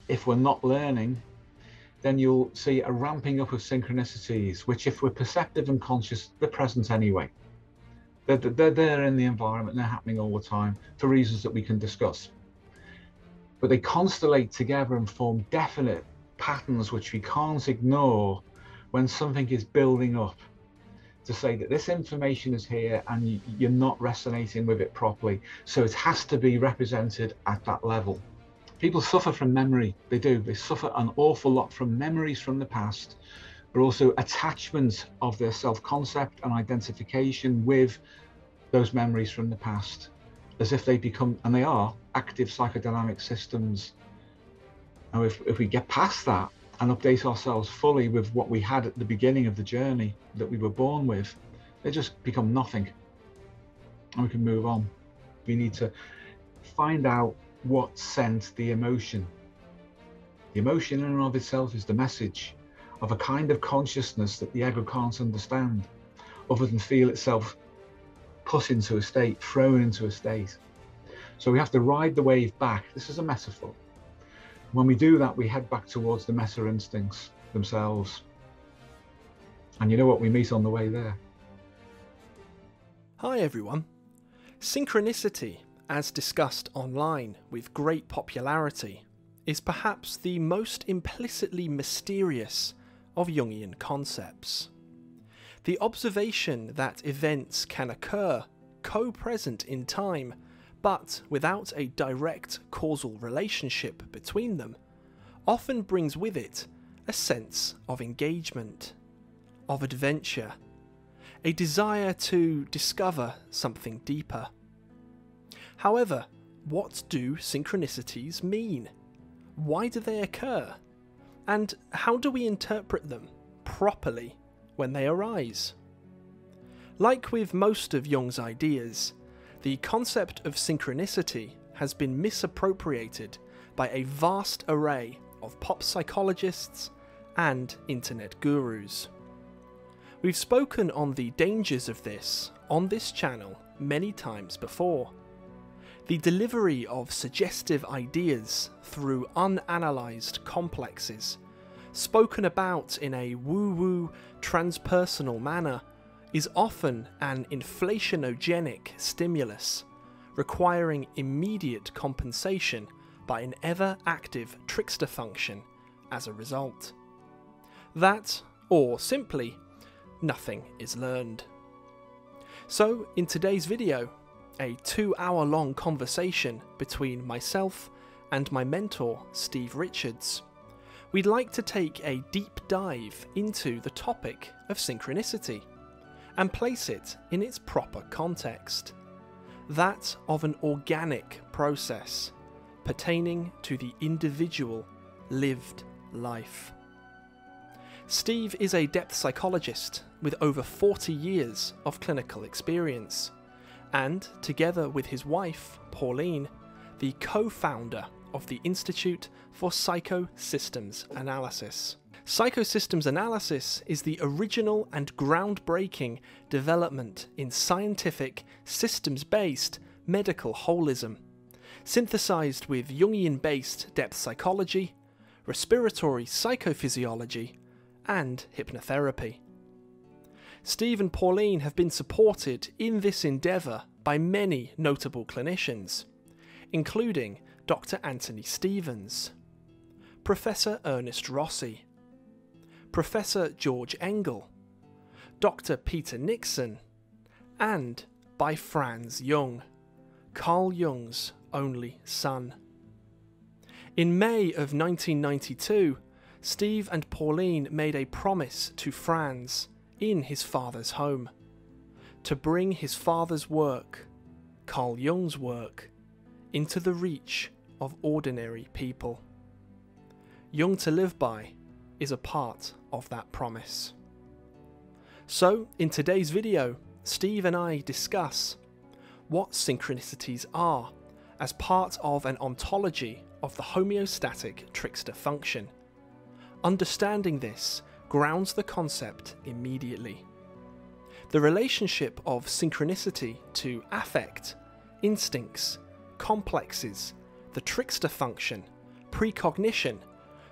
if we're not learning, then you'll see a ramping up of synchronicities, which if we're perceptive and conscious, they're present anyway. They're there in the environment, they're happening all the time for reasons that we can discuss. But they constellate together and form definite patterns which we can't ignore when something is building up to say that this information is here and you're not resonating with it properly. So it has to be represented at that level. People suffer from memory, they do. They suffer an awful lot from memories from the past, but also attachment of their self-concept and identification with those memories from the past, as if they become, and they are, active psychodynamic systems. Now, if we get past that and update ourselves fully with what we had at the beginning of the journey that we were born with, they just become nothing, and we can move on. We need to find out what sent the emotion. The emotion in and of itself is the message of a kind of consciousness that the ego can't understand, other than feel itself put into a state, thrown into a state. So we have to ride the wave back. This is a metaphor. When we do that, we head back towards the meta instincts themselves. And you know what we meet on the way there? Hi everyone. Synchronicity, as discussed online with great popularity, is perhaps the most implicitly mysterious of Jungian concepts. The observation that events can occur co-present in time, but without a direct causal relationship between them, often brings with it a sense of engagement, of adventure, a desire to discover something deeper. However, what do synchronicities mean? Why do they occur? And how do we interpret them properly when they arise? Like with most of Jung's ideas, the concept of synchronicity has been misappropriated by a vast array of pop psychologists and internet gurus. We've spoken on the dangers of this on this channel many times before. The delivery of suggestive ideas through unanalyzed complexes, spoken about in a woo-woo transpersonal manner, is often an inflationogenic stimulus, requiring immediate compensation by an ever-active trickster function as a result. That, or simply, nothing is learned. So, in today's video, a 2-hour-long conversation between myself and my mentor, Steve Richards, we'd like to take a deep dive into the topic of synchronicity and place it in its proper context, that of an organic process pertaining to the individual lived life. Steve is a depth psychologist with over 40 years of clinical experience, and together with his wife, Pauline, the co-founder of the Institute for Psychosystems Analysis. Psychosystems analysis is the original and groundbreaking development in scientific, systems-based medical holism, synthesized with Jungian-based depth psychology, respiratory psychophysiology, and hypnotherapy. Steve and Pauline have been supported in this endeavour by many notable clinicians, including Dr. Anthony Stevens, Professor Ernest Rossi, Professor George Engel, Dr. Peter Nixon, and by Franz Jung, Carl Jung's only son. In May of 1992, Steve and Pauline made a promise to Franz in his father's home to bring his father's work, Carl Jung's work, into the reach of ordinary people. Jung To Live By is a part of that promise. So, in today's video, Steve and I discuss what synchronicities are as part of an ontology of the homeostatic trickster function. Understanding this grounds the concept immediately. The relationship of synchronicity to affect, instincts, complexes, the trickster function, precognition,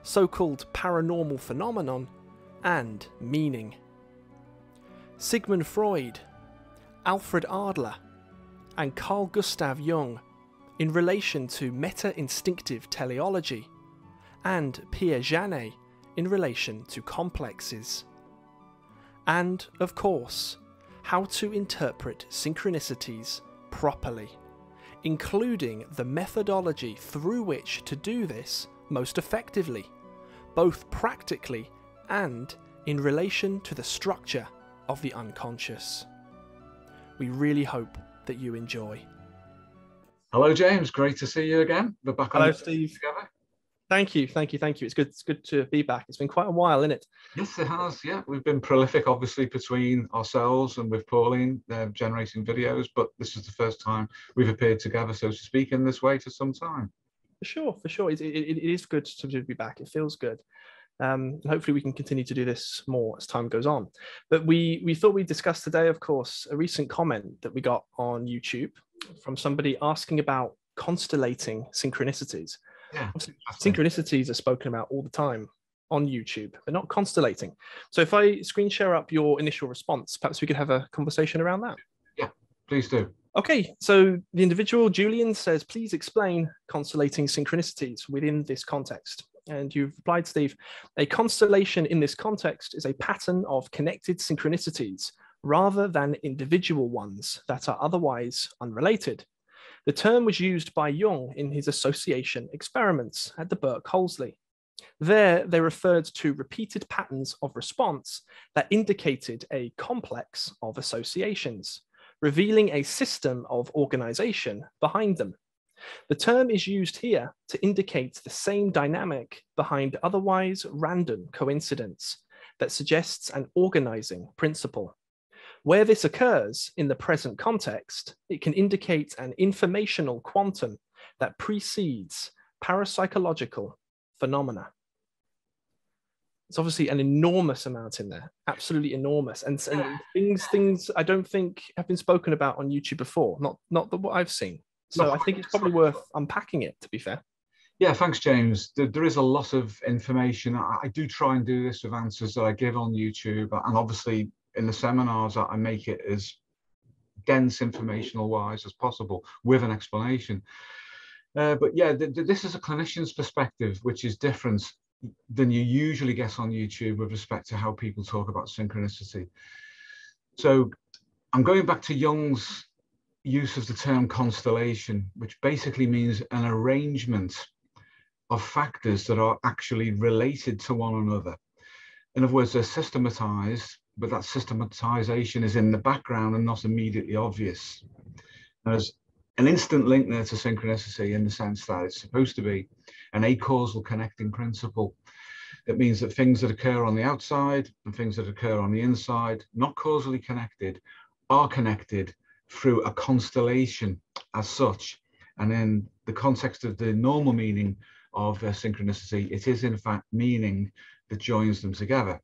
so-called paranormal phenomenon, and meaning. Sigmund Freud, Alfred Adler, and Carl Gustav Jung in relation to meta-instinctive teleology, and Pierre Janet in relation to complexes. And, of course, how to interpret synchronicities properly, including the methodology through which to do this most effectively, both practically and in relation to the structure of the unconscious. We really hope that you enjoy. Hello, James. Great to see you again. We're back on. Hello, Steve. Together. Thank you. It's good to be back. It's been quite a while, isn't it? Yes, it has. Yeah, we've been prolific, obviously, between ourselves and with Pauline, generating videos. But this is the first time we've appeared together, so to speak, in this way for some time. For sure. It is good to be back. It feels good. Hopefully we can continue to do this more as time goes on. But we thought we'd discuss today, of course, a recent comment that we got on YouTube from somebody asking about constellating synchronicities. Yeah, synchronicities are spoken about all the time on YouTube, but not constellating. So if I screen share up your initial response, perhaps we could have a conversation around that. Yeah, please do. Okay, so the individual, Julian, says, please explain constellating synchronicities within this context. And you've replied, Steve, a constellation in this context is a pattern of connected synchronicities rather than individual ones that are otherwise unrelated. The term was used by Jung in his association experiments at the Burke-Holsley. There, they referred to repeated patterns of response that indicated a complex of associations, revealing a system of organization behind them. The term is used here to indicate the same dynamic behind otherwise random coincidence that suggests an organizing principle. Where this occurs in the present context, it can indicate an informational quantum that precedes parapsychological phenomena. It's obviously an enormous amount in there, absolutely enormous, and things I don't think have been spoken about on YouTube before, not what I've seen. So I think it's probably worth unpacking it, to be fair. Yeah, thanks, James. There is a lot of information. I do try and do this with answers that I give on YouTube, and obviously in the seminars I make it as dense informational wise as possible with an explanation. But yeah, this is a clinician's perspective, which is different than you usually get on YouTube with respect to how people talk about synchronicity. So I'm going back to Jung's use of the term constellation, which basically means an arrangement of factors that are actually related to one another. In other words, they're systematized, but that systematization is in the background and not immediately obvious. There's an instant link there to synchronicity in the sense that it's supposed to be an acausal connecting principle. That means that things that occur on the outside and things that occur on the inside, not causally connected, are connected through a constellation as such. And in the context of the normal meaning of synchronicity, it is in fact meaning that joins them together.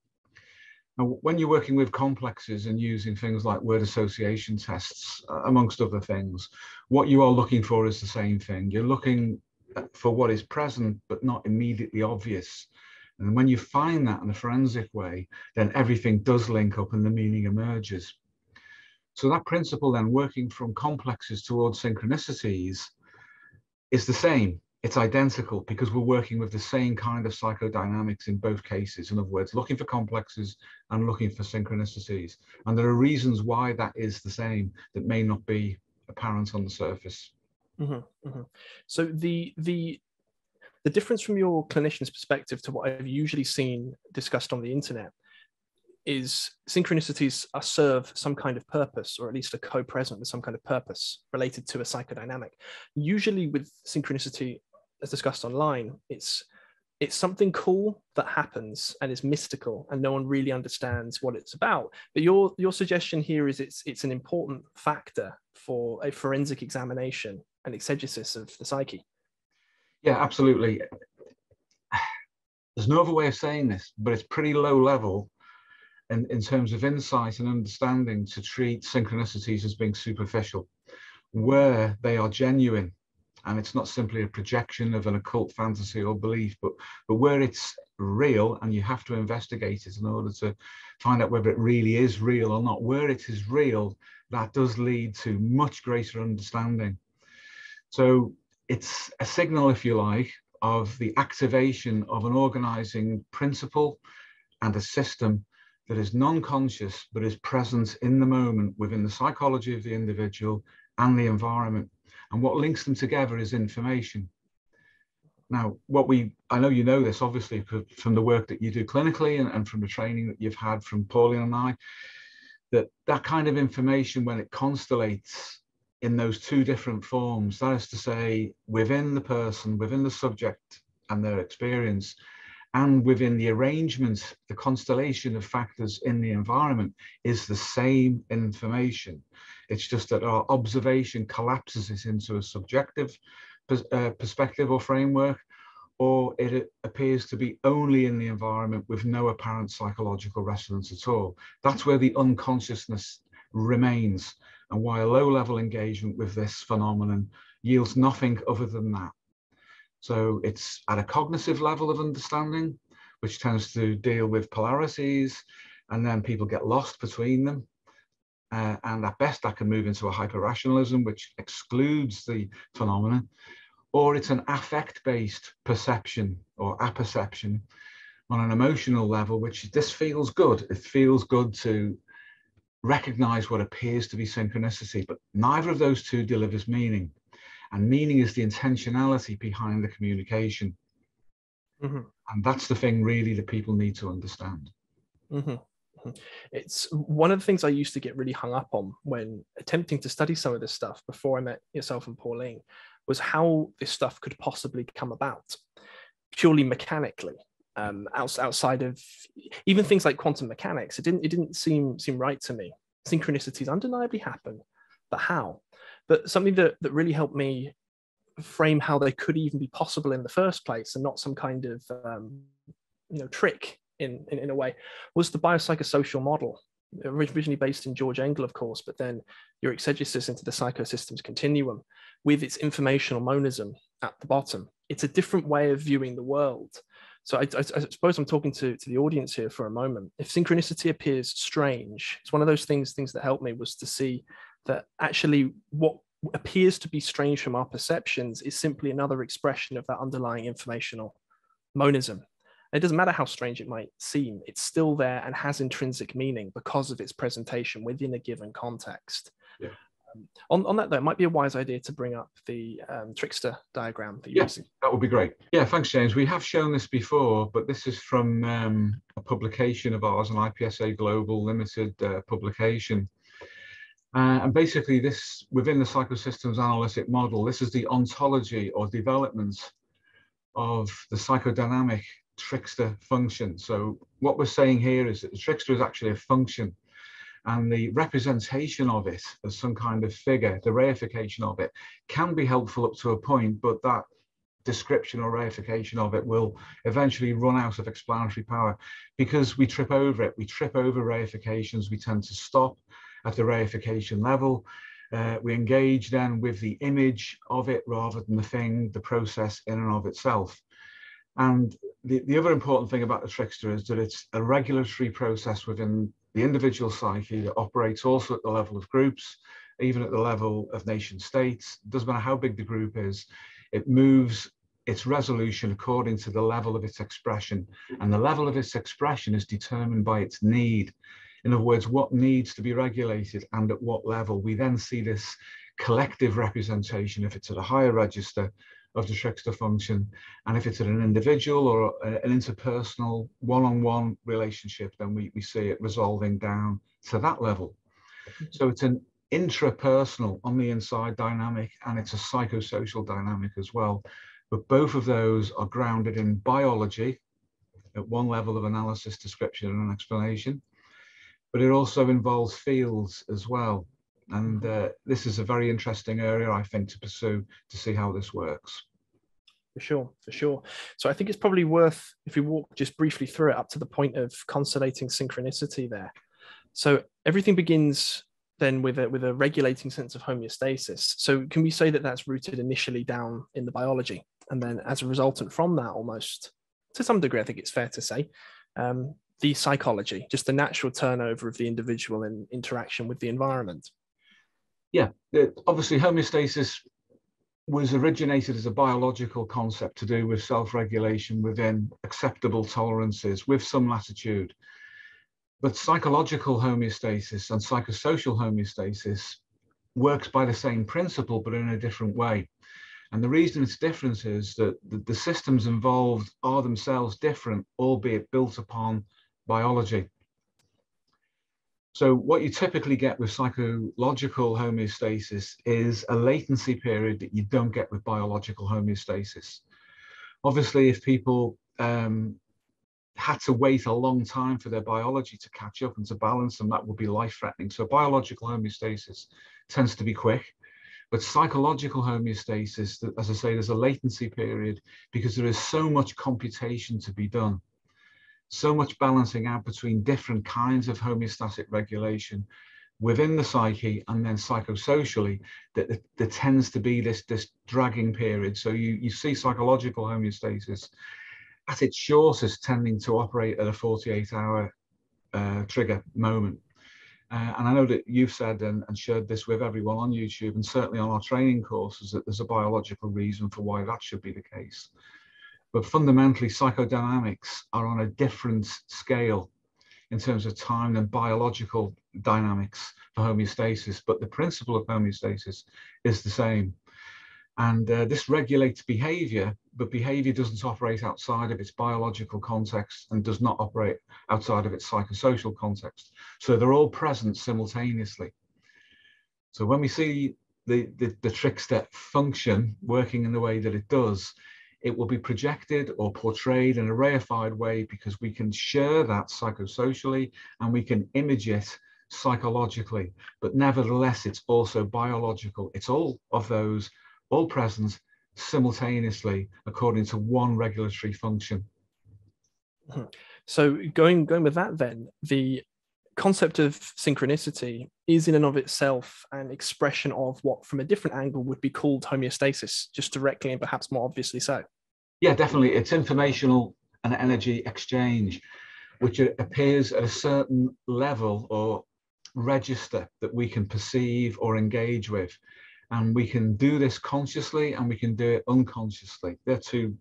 Now, when you're working with complexes and using things like word association tests, amongst other things, what you are looking for is the same thing. You're looking for what is present, but not immediately obvious. And when you find that in a forensic way, then everything does link up and the meaning emerges. So that principle then working from complexes towards synchronicities is the same. It's identical because we're working with the same kind of psychodynamics in both cases. In other words, looking for complexes and looking for synchronicities. And there are reasons why that is the same that may not be apparent on the surface. Mm-hmm, mm-hmm. So the difference from your clinician's perspective to what I've usually seen discussed on the internet is synchronicities serve some kind of purpose, or at least are co-present with some kind of purpose related to a psychodynamic. Usually with synchronicity, as discussed online, it's something cool that happens and is mystical and no one really understands what it's about. But your suggestion here is it's an important factor for a forensic examination and exegesis of the psyche. Yeah, absolutely. There's no other way of saying this, but it's pretty low level in terms of insight and understanding to treat synchronicities as being superficial, where they are genuine and it's not simply a projection of an occult fantasy or belief, but where it's real and you have to investigate it in order to find out whether it really is real or not. Where it is real, that does lead to much greater understanding. So it's a signal, if you like, of the activation of an organizing principle and a system that is non-conscious but is present in the moment within the psychology of the individual and the environment. And what links them together is information. Now, I know you know this obviously from the work that you do clinically and from the training that you've had from Pauline and I, that kind of information, when it constellates in those two different forms, that is to say, within the person, within the subject and their experience, and within the arrangement, the constellation of factors in the environment is the same information. It's just that our observation collapses it into a subjective perspective or framework, or it appears to be only in the environment with no apparent psychological resonance at all. That's where the unconsciousness remains, and why a low-level engagement with this phenomenon yields nothing other than that. So it's at a cognitive level of understanding, which tends to deal with polarities, and then people get lost between them. And at best, that can move into a hyper-rationalism, which excludes the phenomenon. Or it's an affect-based perception or apperception on an emotional level, which this feels good. It feels good to recognize what appears to be synchronicity, but neither of those two delivers meaning. And meaning is the intentionality behind the communication. Mm-hmm. And that's the thing really that people need to understand. Mm-hmm. It's one of the things I used to get really hung up on when attempting to study some of this stuff before I met yourself and Pauline, was how this stuff could possibly come about purely mechanically, outside of even things like quantum mechanics. It didn't seem right to me. Synchronicities undeniably happen, but how? But something that really helped me frame how they could even be possible in the first place, and not some kind of trick in a way, was the biopsychosocial model, originally based in George Engel, of course, but then your exegesis into the psychosystems continuum with its informational monism at the bottom. It's a different way of viewing the world. So I suppose I'm talking to the audience here for a moment. If synchronicity appears strange, it's one of those things that helped me was to see that actually what appears to be strange from our perceptions is simply another expression of that underlying informational monism. It doesn't matter how strange it might seem, it's still there and has intrinsic meaning because of its presentation within a given context. Yeah. On that, though, it might be a wise idea to bring up the Trickster diagram that you're using. That would be great. Yeah, thanks, James. We have shown this before, but this is from a publication of ours, an IPSA Global Limited publication. And basically, this, within the psychosystems analytic model, this is the ontology or development of the psychodynamic trickster function. So what we're saying here is that the trickster is actually a function, and the representation of it as some kind of figure, the reification of it, can be helpful up to a point, but that description or reification of it will eventually run out of explanatory power because we trip over it. We trip over reifications. We tend to stop at the reification level. We engage then with the image of it rather than the thing, the process in and of itself. And the other important thing about the trickster is that it's a regulatory process within the individual psyche that operates also at the level of groups, even at the level of nation states. It doesn't matter how big the group is, it moves its resolution according to the level of its expression. And the level of its expression is determined by its need. In other words, what needs to be regulated and at what level. We then see this collective representation if it's at a higher register of the trickster function, and if it's at an individual or an interpersonal one-on-one relationship, then we see it resolving down to that level. So it's an intrapersonal, on the inside dynamic, and it's a psychosocial dynamic as well. But both of those are grounded in biology at one level of analysis, description, and explanation. But it also involves fields as well. And this is a very interesting area, I think, to pursue to see how this works. For sure. So I think it's probably worth, if we walk just briefly through it up to the point of constellating synchronicity there. So everything begins then with a regulating sense of homeostasis. So can we say that that's rooted initially down in the biology, and then as a resultant from that, almost to some degree, I think it's fair to say, the psychology, just the natural turnover of the individual in interaction with the environment? Yeah, obviously homeostasis was originated as a biological concept to do with self-regulation within acceptable tolerances with some latitude. But psychological homeostasis and psychosocial homeostasis works by the same principle, but in a different way. And the reason it's different is that the systems involved are themselves different, albeit built upon biology. So what you typically get with psychological homeostasis is a latency period that you don't get with biological homeostasis. Obviously, if people had to wait a long time for their biology to catch up and to balance them, that would be life-threatening. So biological homeostasis tends to be quick, but psychological homeostasis, as I say, there's a latency period because there is so much computation to be done, so much balancing out between different kinds of homeostatic regulation within the psyche and then psychosocially, that there tends to be this dragging period. So you see psychological homeostasis at its shortest tending to operate at a 48-hour trigger moment. And I know that you've said and shared this with everyone on YouTube and certainly on our training courses that there's a biological reason for why that should be the case. But fundamentally, psychodynamics are on a different scale in terms of time than biological dynamics for homeostasis. But the principle of homeostasis is the same. And this regulates behavior, but behavior doesn't operate outside of its biological context and does not operate outside of its psychosocial context. So they're all present simultaneously. So when we see the trickster function working in the way that it does, it will be projected or portrayed in a reified way because we can share that psychosocially and we can image it psychologically. But nevertheless, it's also biological. It's all of those, all present simultaneously according to one regulatory function. So going with that then, the concept of synchronicity is in and of itself an expression of what from a different angle would be called homeostasis, just directly and perhaps more obviously so. Yeah, definitely. It's informational and energy exchange, which appears at a certain level or register that we can perceive or engage with. And we can do this consciously and we can do it unconsciously. They're two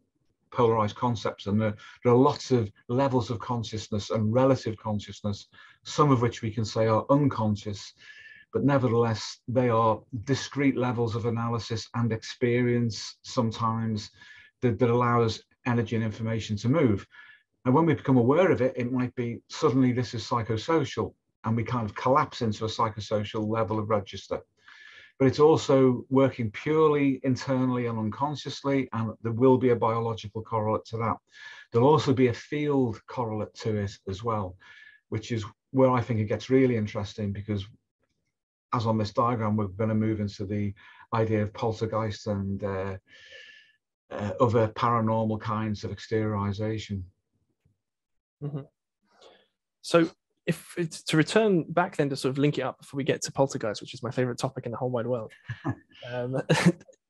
polarized concepts, and there are lots of levels of consciousness and relative consciousness, some of which we can say are unconscious, but nevertheless, they are discrete levels of analysis and experience sometimes that allows energy and information to move. And when we become aware of it, it might be suddenly this is psychosocial, and we kind of collapse into a psychosocial level of register. But it's also working purely internally and unconsciously, and there will be a biological correlate to that. There'll also be a field correlate to it as well, which is where I think it gets really interesting, because as on this diagram, we're going to move into the idea of poltergeist and other paranormal kinds of exteriorization. Mm-hmm. So if it's to return back then to sort of link it up before we get to poltergeist, which is my favorite topic in the whole wide world.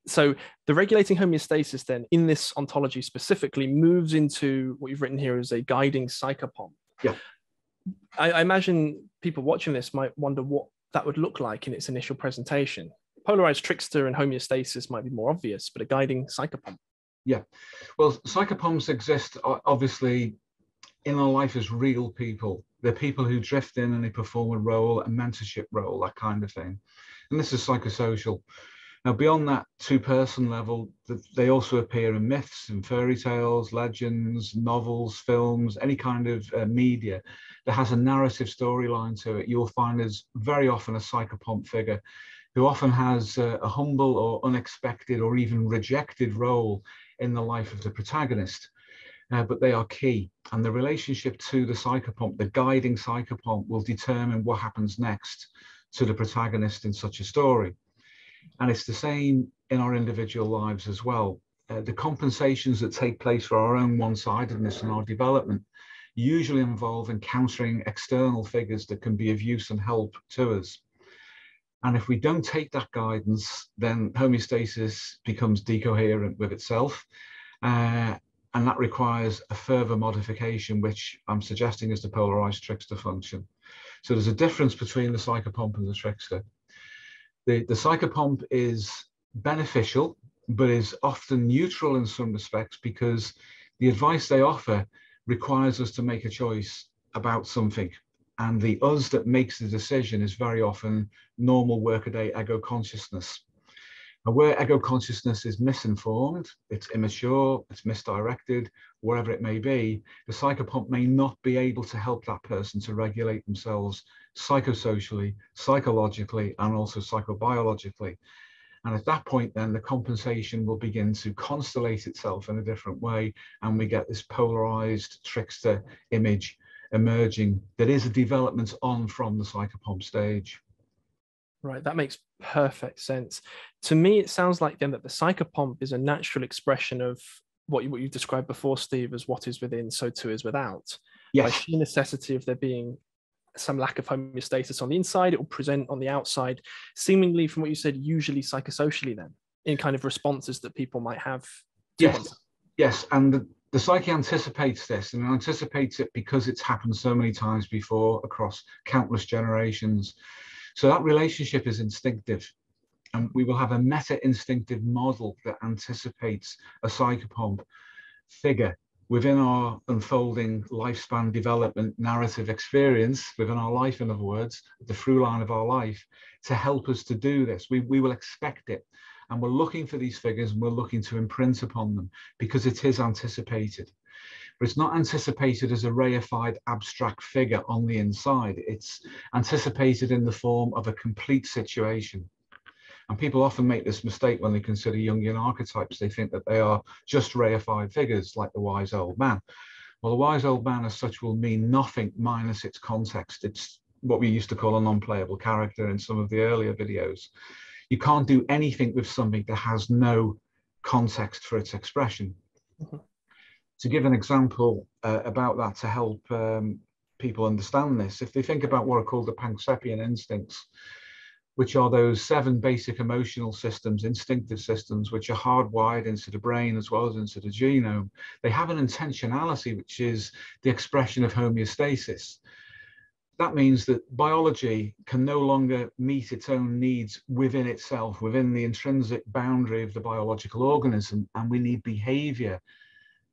So the regulating homeostasis then in this ontology specifically moves into what you've written here as a guiding psychopomp. Yeah. I imagine people watching this might wonder what that would look like in its initial presentation. Polarized trickster and homeostasis might be more obvious, but a guiding psychopomp. Yeah. Well, psychopomps exist obviously in our life as real people. They're people who drift in and they perform a role, a mentorship role, that kind of thing. And this is psychosocial. Now, beyond that two-person level, they also appear in myths and fairy tales, legends, novels, films, any kind of media that has a narrative storyline to it. You'll find there's very often a psychopomp figure who often has a humble or unexpected or even rejected role in the life of the protagonist. But they are key, and the relationship to the psychopomp, the guiding psychopomp, will determine what happens next to the protagonist in such a story. And it's the same in our individual lives as well. The compensations that take place for our own one-sidedness and our development usually involve encountering external figures that can be of use and help to us. And if we don't take that guidance, then homeostasis becomes decoherent with itself. And that requires a further modification, which I'm suggesting is the polarized trickster function. So there's a difference between the psychopomp and the trickster. The psychopomp is beneficial, but is often neutral in some respects, because the advice they offer requires us to make a choice about something. And the us that makes the decision is very often normal workaday ego consciousness. And where ego consciousness is misinformed, it's immature, it's misdirected, whatever it may be, the psychopomp may not be able to help that person to regulate themselves psychosocially, psychologically, and also psychobiologically. And at that point, then the compensation will begin to constellate itself in a different way, and we get this polarized trickster image emerging that is a development on from the psychopomp stage. Right, that makes perfect sense. To me, it sounds like then that the psychopomp is a natural expression of what you described before, Steve, as what is within, so too is without. Yes. By sheer necessity of there being some lack of homeostasis on the inside, it will present on the outside, seemingly, from what you said, usually psychosocially then, in kind of responses that people might have to yes. Yes, and the psyche anticipates this, and anticipates it because it's happened so many times before across countless generations. So that relationship is instinctive, and we will have a meta-instinctive model that anticipates a psychopomp figure within our unfolding lifespan development narrative experience, within our life, in other words, the through line of our life, to help us to do this. We will expect it, and we're looking for these figures, and we're looking to imprint upon them because it is anticipated. But it's not anticipated as a reified abstract figure on the inside. It's anticipated in the form of a complete situation. And people often make this mistake when they consider Jungian archetypes. They think that they are just reified figures like the wise old man. Well, the wise old man as such will mean nothing minus its context. It's what we used to call a non-playable character in some of the earlier videos. You can't do anything with something that has no context for its expression. Mm-hmm. To give an example about that to help people understand this, if they think about what are called the Pancepian Instincts, which are those 7 basic emotional systems, instinctive systems, which are hardwired into the brain as well as into the genome, they have an intentionality, which is the expression of homeostasis. That means that biology can no longer meet its own needs within itself, within the intrinsic boundary of the biological organism, and we need behavior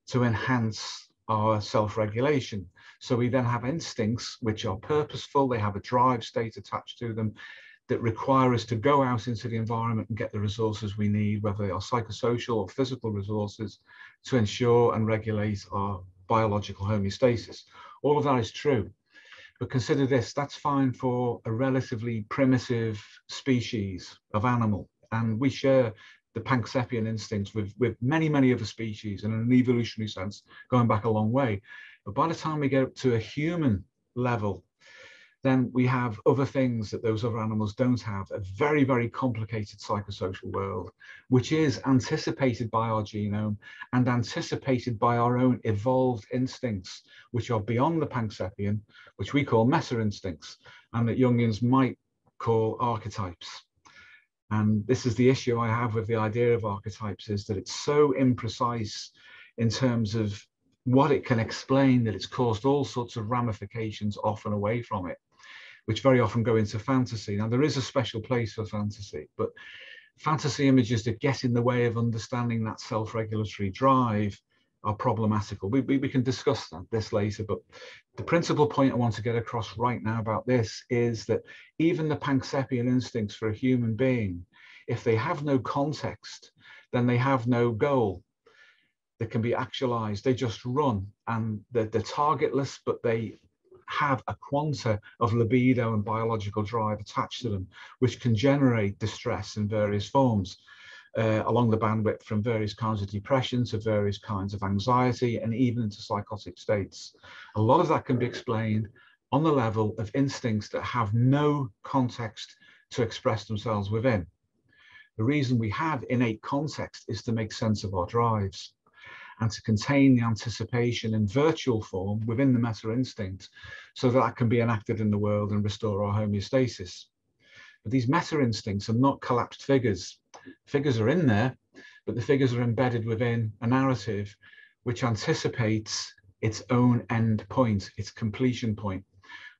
to enhance our self-regulation. So we then have instincts which are purposeful, they have a drive state attached to them that require us to go out into the environment and get the resources we need, whether they are psychosocial or physical resources, to ensure and regulate our biological homeostasis. All of that is true. But consider this, that's fine for a relatively primitive species of animal. And we share the Pancepian instincts with many, many other species, and in an evolutionary sense, going back a long way. But by the time we get up to a human level, then we have other things that those other animals don't have, a very, very complicated psychosocial world, which is anticipated by our genome and anticipated by our own evolved instincts, which are beyond the Pancepian, which we call meta-instincts, and that Jungians might call archetypes. And this is the issue I have with the idea of archetypes, is that it's so imprecise in terms of what it can explain that it's caused all sorts of ramifications off and away from it, which very often go into fantasy. Now, there is a special place for fantasy, but fantasy images that get in the way of understanding that self-regulatory drive are problematical. We can discuss this later, but the principal point I want to get across right now about this is that even the Pancepian instincts for a human being, if they have no context, then they have no goal that can be actualized. They just run, and they're targetless, but they have a quanta of libido and biological drive attached to them, which can generate distress in various forms along the bandwidth, from various kinds of depression to various kinds of anxiety and even into psychotic states. A lot of that can be explained on the level of instincts that have no context to express themselves within. The reason we have innate context is to make sense of our drives and to contain the anticipation in virtual form within the meta instinct, so that can be enacted in the world and restore our homeostasis. But these meta instincts are not collapsed figures. Figures are in there, but the figures are embedded within a narrative which anticipates its own end point, its completion point,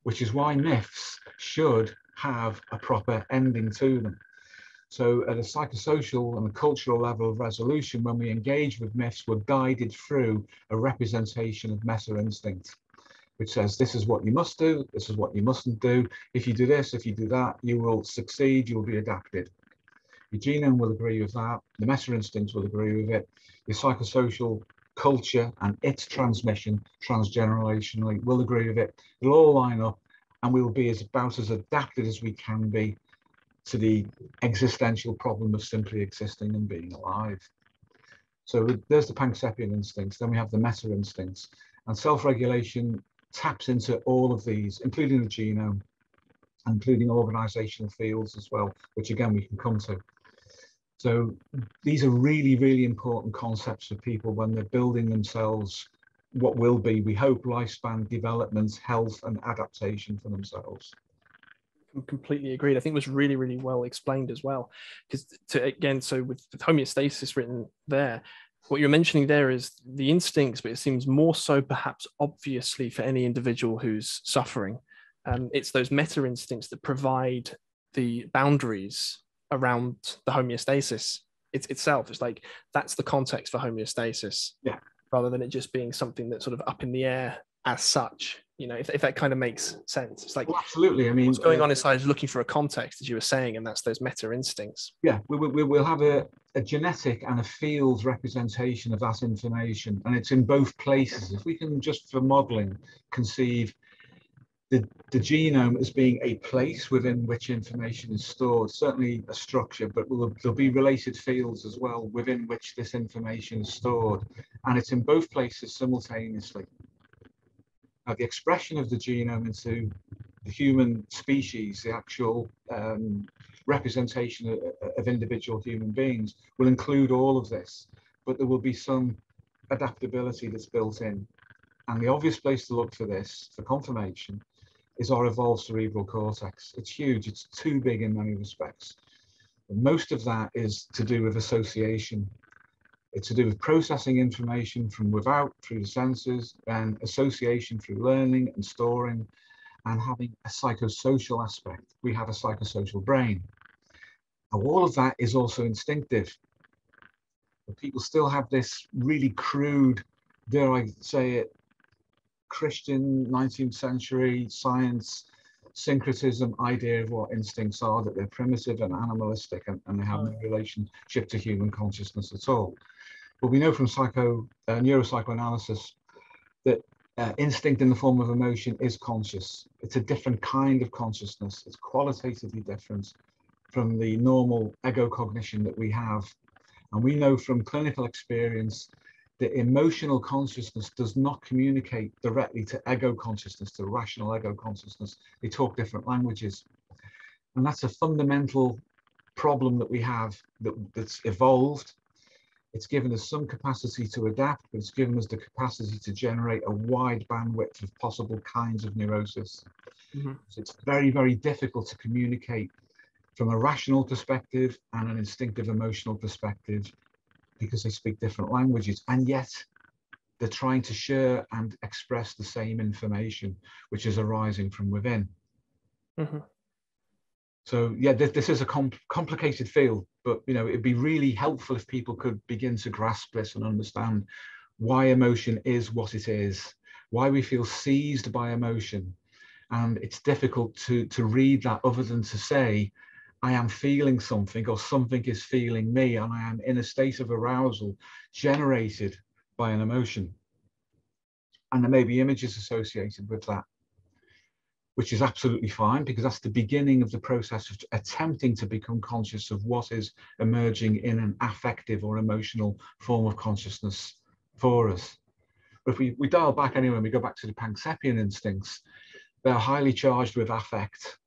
which is why myths should have a proper ending to them. So at a psychosocial and a cultural level of resolution, when we engage with myths, we're guided through a representation of meta instinct, which says this is what you must do, this is what you mustn't do. If you do this, if you do that, you will succeed, you will be adapted. Your genome will agree with that, the meta instincts will agree with it, your psychosocial culture and its transmission transgenerationally will agree with it. It'll all line up, and we will be about as adapted as we can be to the existential problem of simply existing and being alive. So there's the Pancepian instincts, then we have the meta instincts, and self-regulation taps into all of these, including the genome, including organizational fields as well, which again we can come to. So these are really, really important concepts for people when they're building themselves what will be, we hope, lifespan development, health and adaptation for themselves. Completely agreed. I think it was really, really well explained as well. Because again, so with homeostasis written there, what you're mentioning there is the instincts, but it seems more so perhaps obviously for any individual who's suffering. It's those meta instincts that provide the boundaries around the homeostasis itself. It's like that's the context for homeostasis, yeah, rather than it just being something that's sort of up in the air as such. You know, if that kind of makes sense. It's like, well, absolutely. I mean, what's going on inside is looking for a context, as you were saying, and that's those meta instincts. Yeah, we'll have a genetic and a field representation of that information, and it's in both places. If we can, just for modeling, conceive the genome as being a place within which information is stored, certainly a structure, but there'll be related fields as well within which this information is stored, and it's in both places simultaneously. Now, the expression of the genome into the human species, the actual representation of individual human beings, will include all of this, but there will be some adaptability that's built in. And the obvious place to look for this, for confirmation, is our evolved cerebral cortex. It's huge, it's too big in many respects. And most of that is to do with association. It's to do with processing information from without through the senses, and association through learning and storing, and having a psychosocial aspect. We have a psychosocial brain. And all of that is also instinctive. But people still have this really crude, dare I say it, Christian 19th century science syncretism idea of what instincts are, that they're primitive and animalistic, and they have no relationship to human consciousness at all. But we know from neuropsychoanalysis that instinct in the form of emotion is conscious. It's a different kind of consciousness. It's qualitatively different from the normal ego cognition that we have. And we know from clinical experience that emotional consciousness does not communicate directly to ego consciousness, to rational ego consciousness. They talk different languages. And that's a fundamental problem that we have that's evolved. It's given us some capacity to adapt, but it's given us the capacity to generate a wide bandwidth of possible kinds of neurosis. Mm-hmm. So it's very, very difficult to communicate from a rational perspective and an instinctive emotional perspective, because they speak different languages, and yet they're trying to share and express the same information, which is arising from within. Mm-hmm. So yeah, this is a complicated field, but it'd be really helpful if people could begin to grasp this and understand why emotion is what it is, why we feel seized by emotion. And it's difficult to read that other than to say, I am feeling something, or something is feeling me, and I am in a state of arousal generated by an emotion. And there may be images associated with that, which is absolutely fine, because that's the beginning of the process of attempting to become conscious of what is emerging in an affective or emotional form of consciousness for us. But if we dial back anyway, and we go back to the Pancepian instincts, they're highly charged with affect,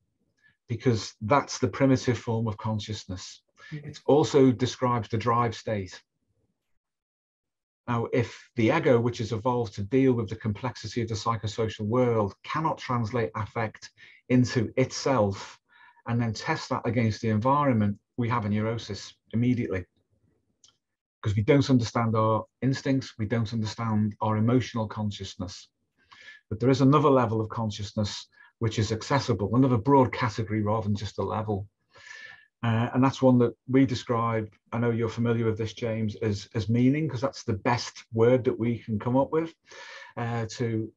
because that's the primitive form of consciousness. Mm-hmm. It also describes the drive state. Now, if the ego, which has evolved to deal with the complexity of the psychosocial world, cannot translate affect into itself and then test that against the environment, we have a neurosis immediately. Because we don't understand our instincts, we don't understand our emotional consciousness. But there is another level of consciousness which is accessible, another broad category rather than just a level. And that's one that we describe, I know you're familiar with this, James, as meaning, because that's the best word that we can come up with to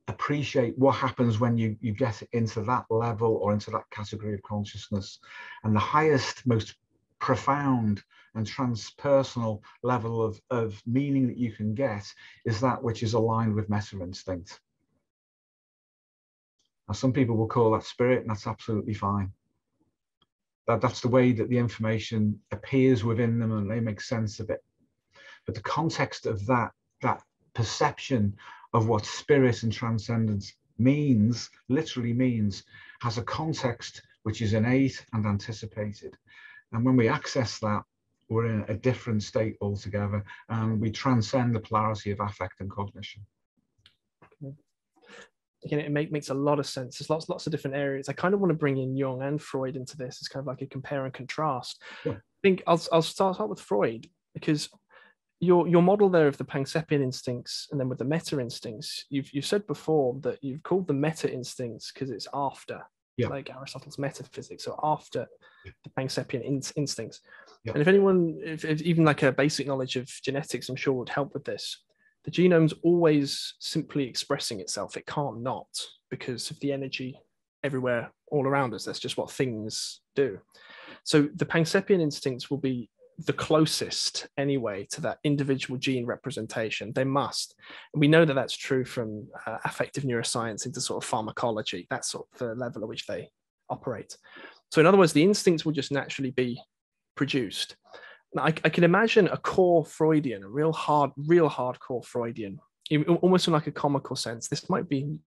appreciate what happens when you get into that level or into that category of consciousness. And the highest, most profound and transpersonal level of meaning that you can get is that which is aligned with meta instinct. Now, some people will call that spirit, and that's absolutely fine. That's the way that the information appears within them and they make sense of it. But the context of that perception of what spirit and transcendence means, literally means, has a context which is innate and anticipated. And when we access that, we're in a different state altogether, and we transcend the polarity of affect and cognition. Again, it makes a lot of sense. There's lots of different areas. I kind of want to bring in Jung and Freud into this. It's kind of like a compare and contrast. Yeah. I think I'll start with Freud, because your model there of the Pancepian instincts and then with the meta instincts, you've said before that you've called the meta instincts because it's after, like Aristotle's metaphysics, so after the Pancepian instincts. Yeah. And if anyone, if even like a basic knowledge of genetics, I'm sure would help with this. The genome's always simply expressing itself. It can't not, because of the energy everywhere all around us. That's just what things do. So the Pancepian instincts will be the closest anyway to that individual gene representation. They must. And we know that that's true from affective neuroscience into sort of pharmacology. That's sort of the level at which they operate. So in other words, the instincts will just naturally be produced. Now, I can imagine a core Freudian, a real hardcore Freudian, almost in like a comical sense. This might be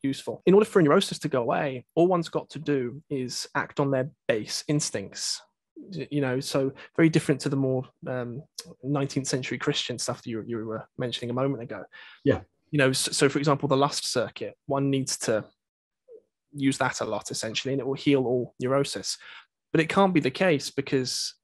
useful. In order for a neurosis to go away, all one's got to do is act on their base instincts. You know, so very different to the more 19th century Christian stuff that you were mentioning a moment ago. Yeah. You know, so for example, the lust circuit, one needs to use that a lot essentially, and it will heal all neurosis. But it can't be the case, because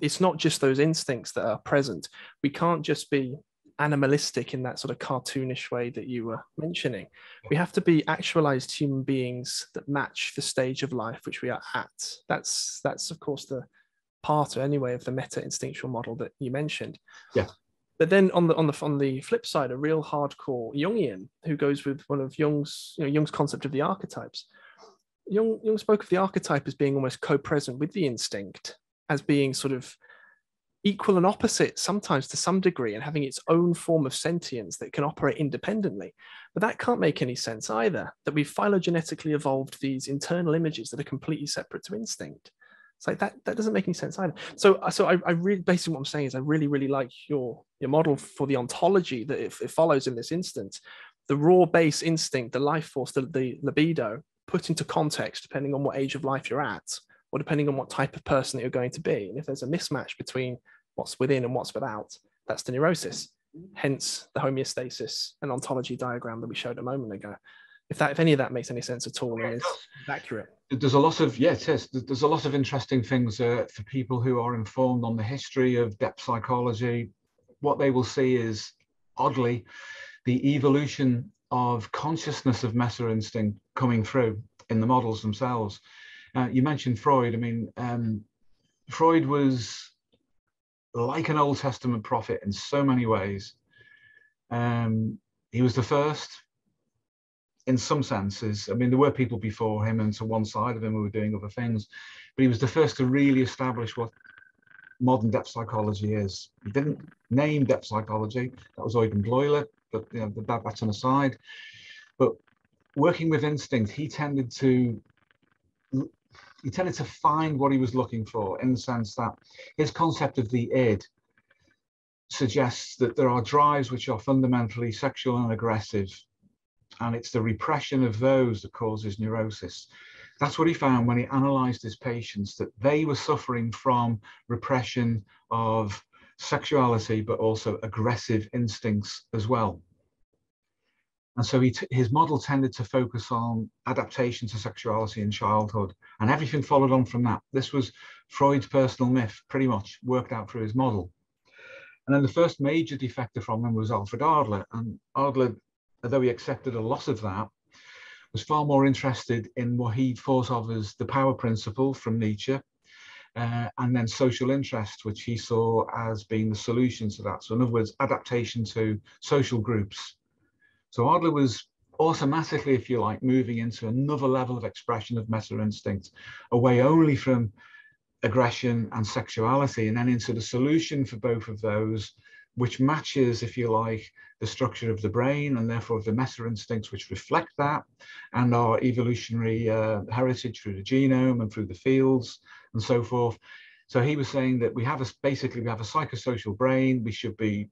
it's not just those instincts that are present. We can't just be animalistic in that sort of cartoonish way that you were mentioning. We have to be actualized human beings that match the stage of life which we are at. That's of course the part anyway of the meta instinctual model that you mentioned. Yeah. But then on the flip side, a real hardcore Jungian who goes with one of Jung's concept of the archetypes. Jung spoke of the archetype as being almost co-present with the instinct, as being sort of equal and opposite sometimes to some degree, and having its own form of sentience that can operate independently. But that can't make any sense either, that we've phylogenetically evolved these internal images that are completely separate to instinct. It's like that doesn't make any sense either. So I really, basically what I'm saying is I really like your model for the ontology that it follows in this instance. The raw base instinct, the life force, the libido, put into context depending on what age of life you're at, or depending on what type of person that you're going to be. And if there's a mismatch between what's within and what's without, that's the neurosis. Hence the homeostasis and ontology diagram that we showed a moment ago. If any of that makes any sense at all and is accurate. There's a lot of, it is. There's a lot of interesting things for people who are informed on the history of depth psychology. What they will see is, oddly, the evolution of consciousness of meta instinct coming through in the models themselves. You mentioned Freud. I mean, Freud was like an Old Testament prophet in so many ways. He was the first in some senses. I mean, there were people before him and to one side of him who were doing other things, but he was the first to really establish what modern depth psychology is. He didn't name depth psychology. That was Eugen Bleuler, but that's an aside. But working with instinct, he tended to find what he was looking for, in the sense that his concept of the id suggests that there are drives which are fundamentally sexual and aggressive, and it's the repression of those that causes neurosis. That's what he found when he analyzed his patients, that they were suffering from repression of sexuality, but also aggressive instincts as well. And so his model tended to focus on adaptation to sexuality in childhood, and everything followed on from that. This was Freud's personal myth, pretty much worked out through his model. And then the first major defector from him was Alfred Adler. And Adler, although he accepted a lot of that, was far more interested in what he thought of as the power principle from Nietzsche, and then social interest, which he saw as being the solution to that. So in other words, adaptation to social groups. So Adler was automatically, if you like, moving into another level of expression of meta instinct, away only from aggression and sexuality, and then into the solution for both of those, which matches, if you like, the structure of the brain, and therefore the meta instincts which reflect that, and our evolutionary heritage through the genome and through the fields and so forth. So he was saying that we have a psychosocial brain. We should be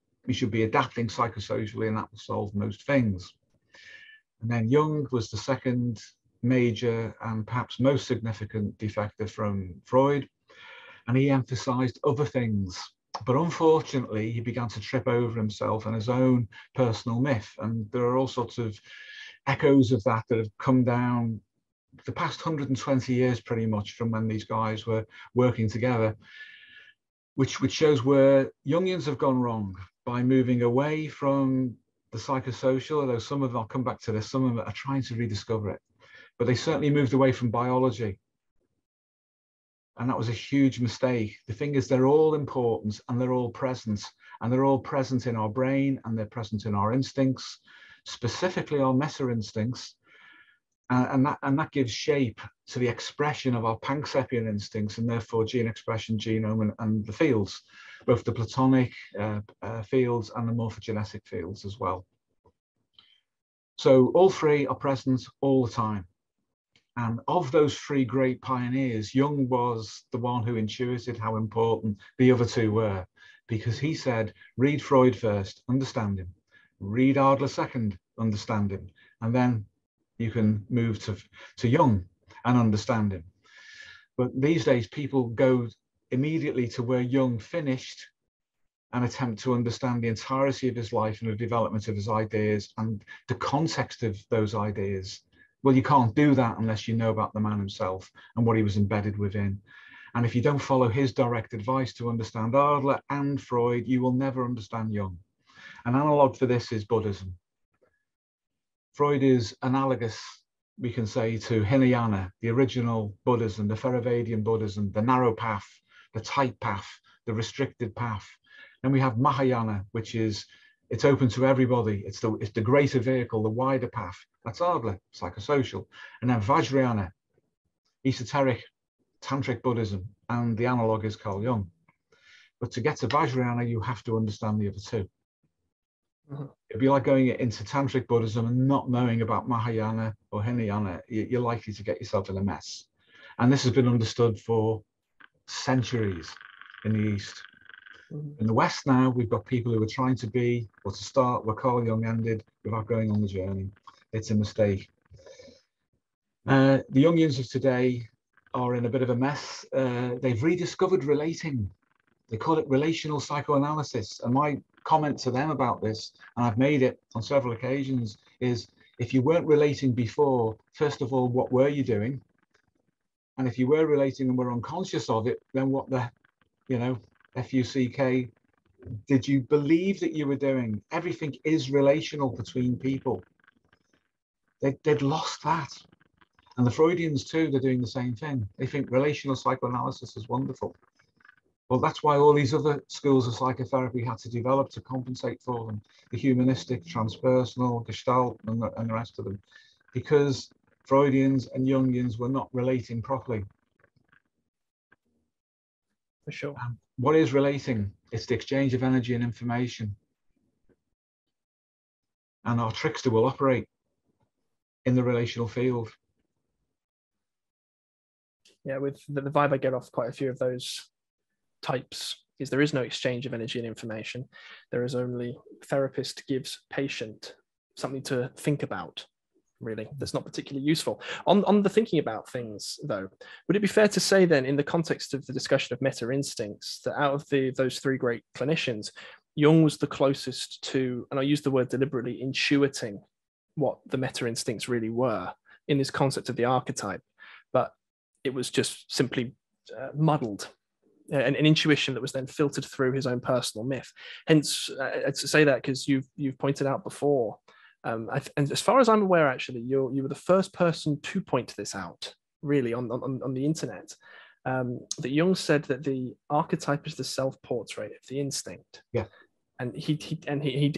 adapting psychosocially, and that will solve most things. And then Jung was the second major and perhaps most significant defector from Freud, and he emphasized other things. But unfortunately, he began to trip over himself and his own personal myth. And there are all sorts of echoes of that have come down the past 120 years, pretty much, from when these guys were working together, which shows where Jungians have gone wrong by moving away from the psychosocial, although some of them, I'll come back to this, some of them are trying to rediscover it. But they certainly moved away from biology. And that was a huge mistake. The thing is, they're all important and they're all present. And they're all present in our brain and they're present in our instincts, specifically our meta instincts. And that gives shape to the expression of our Pancepian instincts, and therefore gene expression, genome, and the fields, both the platonic fields and the morphogenetic fields as well. So all three are present all the time. And of those three great pioneers, Jung was the one who intuited how important the other two were, because he said, read Freud first, understand him. Read Adler second, understand him. And then you can move to Jung and understand him. But these days, people go immediately to where Jung finished and attempt to understand the entirety of his life and the development of his ideas and the context of those ideas. Well, you can't do that unless you know about the man himself and what he was embedded within. And if you don't follow his direct advice to understand Adler and Freud, you will never understand Jung. An analog for this is Buddhism. Freud is analogous, we can say, to Hinayana, the original Buddhism, the Theravadian Buddhism, the narrow path, the tight path, the restricted path. Then we have Mahayana, which is, it's open to everybody. It's the greater vehicle, the wider path. That's Adler, psychosocial. And then Vajrayana, esoteric, tantric Buddhism, and the analog is Carl Jung. But to get to Vajrayana, you have to understand the other two. It'd be like going into tantric Buddhism and not knowing about Mahayana or Hinayana. You're likely to get yourself in a mess. And this has been understood for centuries in the East. In the West now, we've got people who are trying to be, or to start where Carl Jung ended without going on the journey. It's a mistake. The Jungians of today are in a bit of a mess. They've rediscovered relating. They call it relational psychoanalysis. And my comment to them about this, and I've made it on several occasions, is if you weren't relating before, first of all, what were you doing? And if you were relating and were unconscious of it, then what the, FUCK, did you believe that you were doing? Everything is relational between people. They'd lost that. And the Freudians too, they're doing the same thing. They think relational psychoanalysis is wonderful. Well, that's why all these other schools of psychotherapy had to develop to compensate for them. The humanistic, transpersonal, Gestalt, and the rest of them. Because Freudians and Jungians were not relating properly. For sure. What is relating? It's the exchange of energy and information. And our trickster will operate in the relational field. Yeah, with the vibe I get off quite a few of those types is there is no exchange of energy and information. There is only therapist gives patient something to think about, really, that's not particularly useful. On the thinking about things, though, would it be fair to say then, in the context of the discussion of meta instincts, that out of those three great clinicians, Jung was the closest to, and I use the word deliberately, intuiting what the meta instincts really were in this concept of the archetype, but it was just simply muddled. An intuition that was then filtered through his own personal myth. Hence, to say that because you've pointed out before, and as far as I'm aware, actually, you were the first person to point this out, really, on the internet. That Jung said that the archetype is the self-portrait of the instinct. Yeah. And he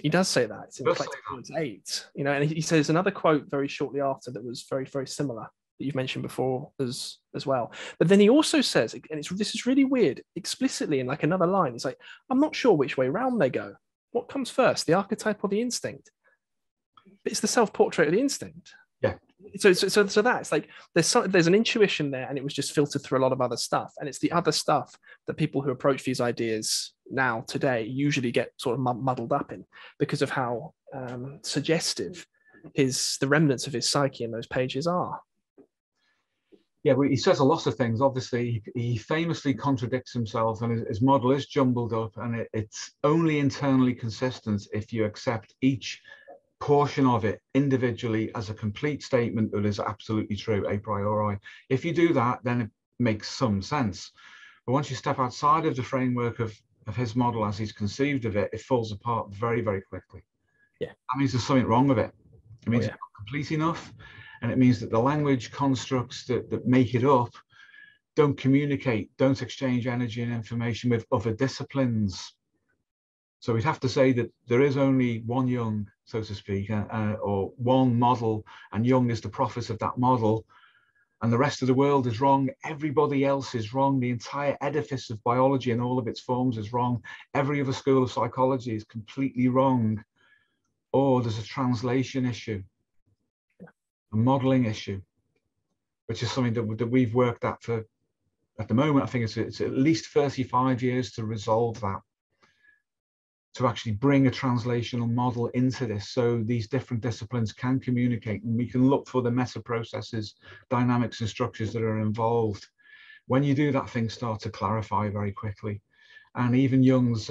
does say that. It's in Collective Points 8, you know, and he says another quote very shortly after that was very, very similar, that you've mentioned before as well. But then he also says, and this is really weird, explicitly in like another line, it's like, I'm not sure which way round they go. What comes first, the archetype or the instinct? But it's the self-portrait of the instinct. Yeah. So that's like, there's an intuition there, and it was just filtered through a lot of other stuff. And it's the other stuff that people who approach these ideas now today usually get sort of muddled up in, because of how suggestive the remnants of his psyche in those pages are. Yeah, well, he says a lot of things. Obviously, he famously contradicts himself, and his model is jumbled up, and it's only internally consistent if you accept each portion of it individually as a complete statement that is absolutely true a priori. If you do that, then it makes some sense. But once you step outside of the framework of his model as he's conceived of it, it falls apart very, very quickly. Yeah. That means there's something wrong with it. It means it's not complete enough. And it means that the language constructs that make it up don't communicate, don't exchange energy and information with other disciplines. So we'd have to say that there is only one Jung, so to speak, or one model, and Jung is the prophet of that model, and the rest of the world is wrong. Everybody else is wrong. The entire edifice of biology in all of its forms is wrong. Every other school of psychology is completely wrong. Or there's a translation issue, a modeling issue, which is something that we've worked at the moment, I think it's at least 35 years to resolve that, to actually bring a translational model into this, so these different disciplines can communicate, and we can look for the meta processes, dynamics and structures that are involved. When you do that, things start to clarify very quickly. And even Jung's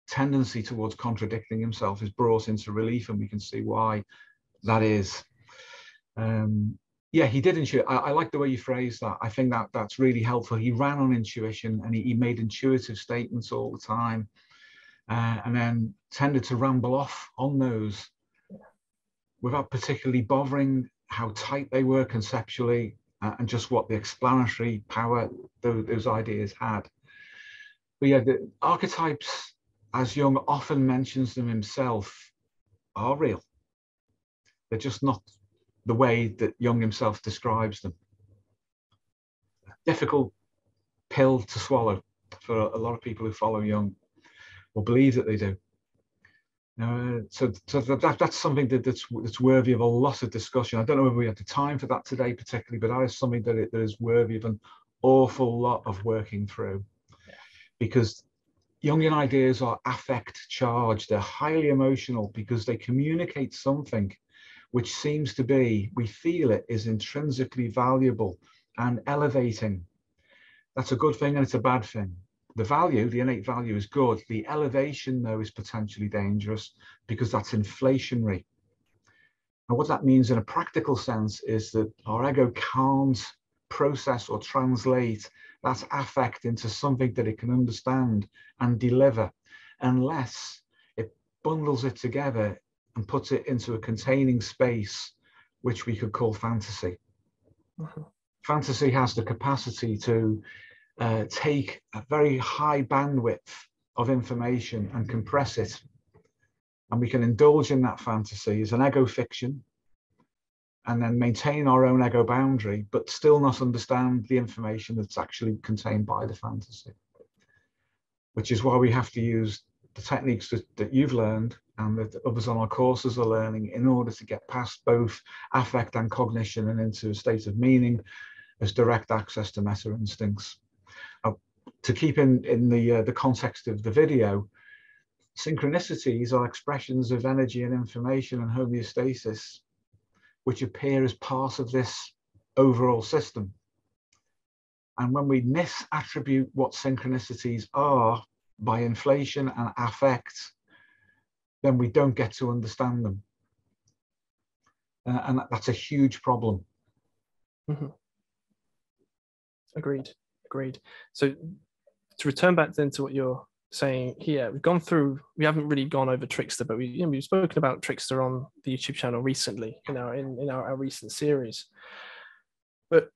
tendency towards contradicting himself is brought into relief, and we can see why that is. Yeah, he did intuit. I like the way you phrase that. I think that's really helpful. He ran on intuition, and he made intuitive statements all the time, and then tended to ramble off on those without particularly bothering how tight they were conceptually, and just what the explanatory power those ideas had. But yeah, the archetypes, as Jung often mentions them himself, are real. They're just not the way that Jung himself describes them. Difficult pill to swallow for a lot of people who follow Jung, or believe that they do. So that's something that's worthy of a lot of discussion. I don't know whether we have the time for that today particularly, but that is something that is worthy of an awful lot of working through. Because Jungian ideas are affect charged. They're highly emotional because they communicate something which seems to be, we feel it is intrinsically valuable and elevating. That's a good thing and it's a bad thing. The value, the innate value, is good. The elevation, though, is potentially dangerous because that's inflationary. And what that means in a practical sense is that our ego can't process or translate that affect into something that it can understand and deliver unless it bundles it together and puts it into a containing space, which we could call fantasy. Fantasy has the capacity to take a very high bandwidth of information and compress it. And we can indulge in that fantasy as an ego fiction and then maintain our own ego boundary, but still not understand the information that's actually contained by the fantasy. Which is why we have to use the techniques that you've learned and that others on our courses are learning in order to get past both affect and cognition and into a state of meaning as direct access to meta instincts. To keep in the context of the video, synchronicities are expressions of energy and information and homeostasis, which appear as part of this overall system. And when we misattribute what synchronicities are by inflation and affect, then we don't get to understand them. And that's a huge problem. Mm-hmm. Agreed. So to return back then to what you're saying here, we haven't really gone over Trickster, but we've spoken about Trickster on the YouTube channel recently, in our recent series. But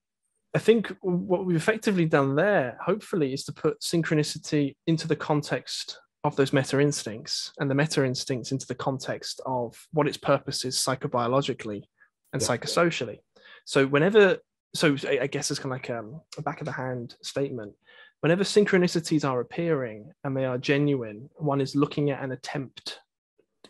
I think what we've effectively done there, hopefully, is to put synchronicity into the context of those meta instincts, and the meta instincts into the context of what its purpose is psychobiologically and psychosocially. So I guess it's kind of like a back of the hand statement. Whenever synchronicities are appearing and they are genuine, one is looking at an attempt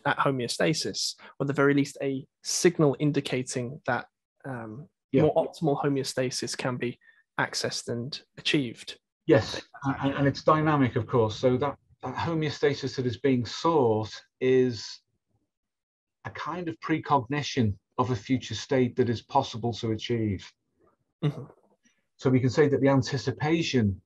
at homeostasis, or at the very least a signal indicating that more optimal homeostasis can be accessed and achieved. Yes, and it's dynamic, of course. So that homeostasis that is being sought is a kind of precognition of a future state that is possible to achieve. Mm-hmm. So we can say that the anticipation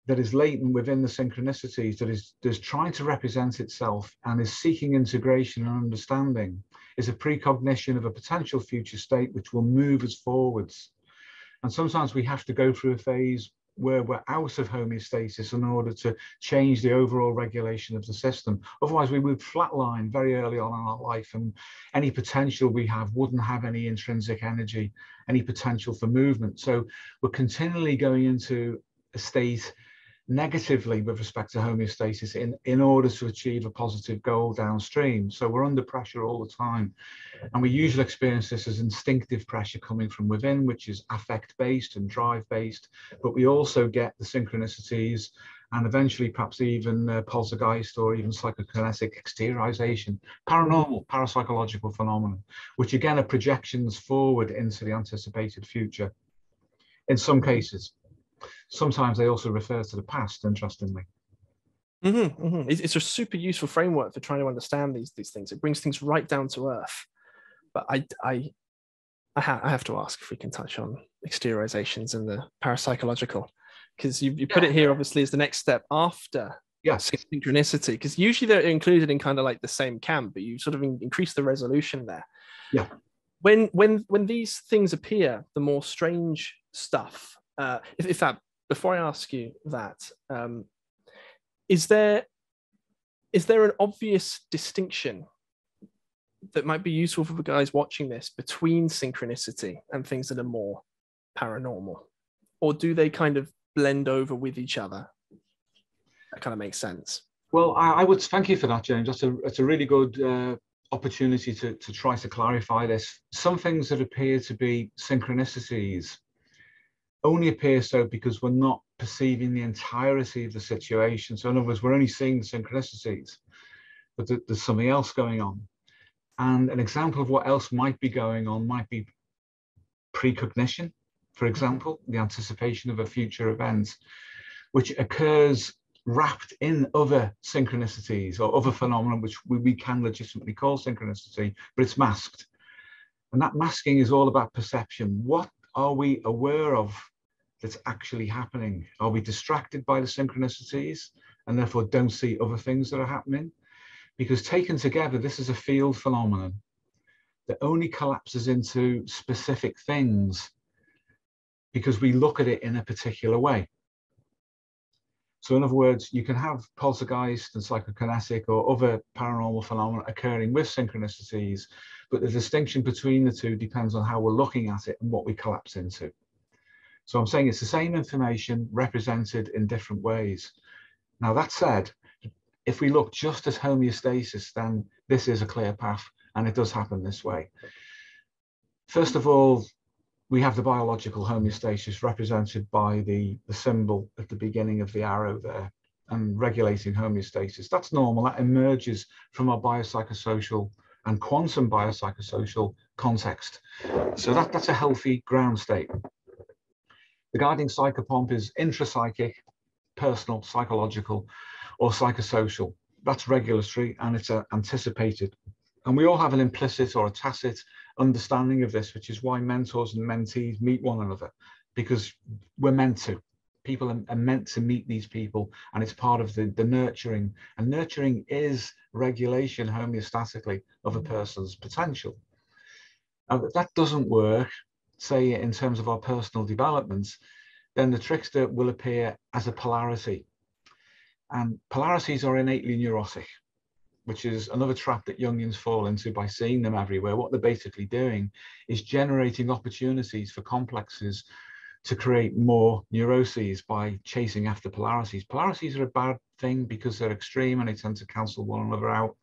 that is latent within the synchronicities, that is trying to represent itself and is seeking integration and understanding, is a precognition of a potential future state which will move us forwards. And sometimes we have to go through a phase where we're out of homeostasis in order to change the overall regulation of the system. Otherwise, we would flatline very early on in our life, and any potential we have wouldn't have any intrinsic energy, any potential for movement. So we're continually going into a state negatively with respect to homeostasis in order to achieve a positive goal downstream. So we're under pressure all the time. And we usually experience this as instinctive pressure coming from within, which is affect-based and drive-based. But we also get the synchronicities and eventually perhaps even poltergeist or even psychokinetic exteriorization, paranormal, parapsychological phenomena, which again are projections forward into the anticipated future in some cases. Sometimes they also refer to the past, interestingly. Mm-hmm, mm-hmm. It's a super useful framework for trying to understand these things. It brings things right down to earth. But I have to ask if we can touch on exteriorizations and the parapsychological, because you put it here obviously as the next step after synchronicity, because usually they're included in kind of like the same camp, but you sort of increase the resolution there. Yeah. When these things appear, the more strange stuff. In fact, before I ask you that, is there an obvious distinction that might be useful for the guys watching this between synchronicity and things that are more paranormal, or do they kind of blend over with each other? That kind of makes sense. Well, I would thank you for that, James. That's a really good opportunity to try to clarify this. Some things that appear to be synchronicities only appear so because we're not perceiving the entirety of the situation. So in other words, we're only seeing the synchronicities, but there's something else going on. And an example of what else might be going on might be precognition, for example, the anticipation of a future event, which occurs wrapped in other synchronicities or other phenomena, which we can legitimately call synchronicity, but it's masked. And that masking is all about perception. What are we aware of that's actually happening? Are we distracted by the synchronicities and therefore don't see other things that are happening? Because taken together, this is a field phenomenon that only collapses into specific things because we look at it in a particular way. So in other words, you can have poltergeist and psychokinetic or other paranormal phenomena occurring with synchronicities, but the distinction between the two depends on how we're looking at it and what we collapse into. So I'm saying it's the same information represented in different ways. Now that said, if we look just at homeostasis, then this is a clear path and it does happen this way. First of all, we have the biological homeostasis represented by the symbol at the beginning of the arrow there and regulating homeostasis. That's normal. That emerges from our biopsychosocial and quantum biopsychosocial context. So that's a healthy ground state. The guiding psychopomp is intrapsychic, personal, psychological, or psychosocial. That's regulatory and it's anticipated. And we all have an implicit or a tacit understanding of this, which is why mentors and mentees meet one another, because we're meant to. People are meant to meet these people, and it's part of the nurturing. And nurturing is regulation homeostatically of a person's potential. If that doesn't work, say in terms of our personal development, then the trickster will appear as a polarity. And polarities are innately neurotic, which is another trap that Jungians fall into by seeing them everywhere. What they're basically doing is generating opportunities for complexes to create more neuroses by chasing after polarities. Polarities are a bad thing because they're extreme and they tend to cancel one another out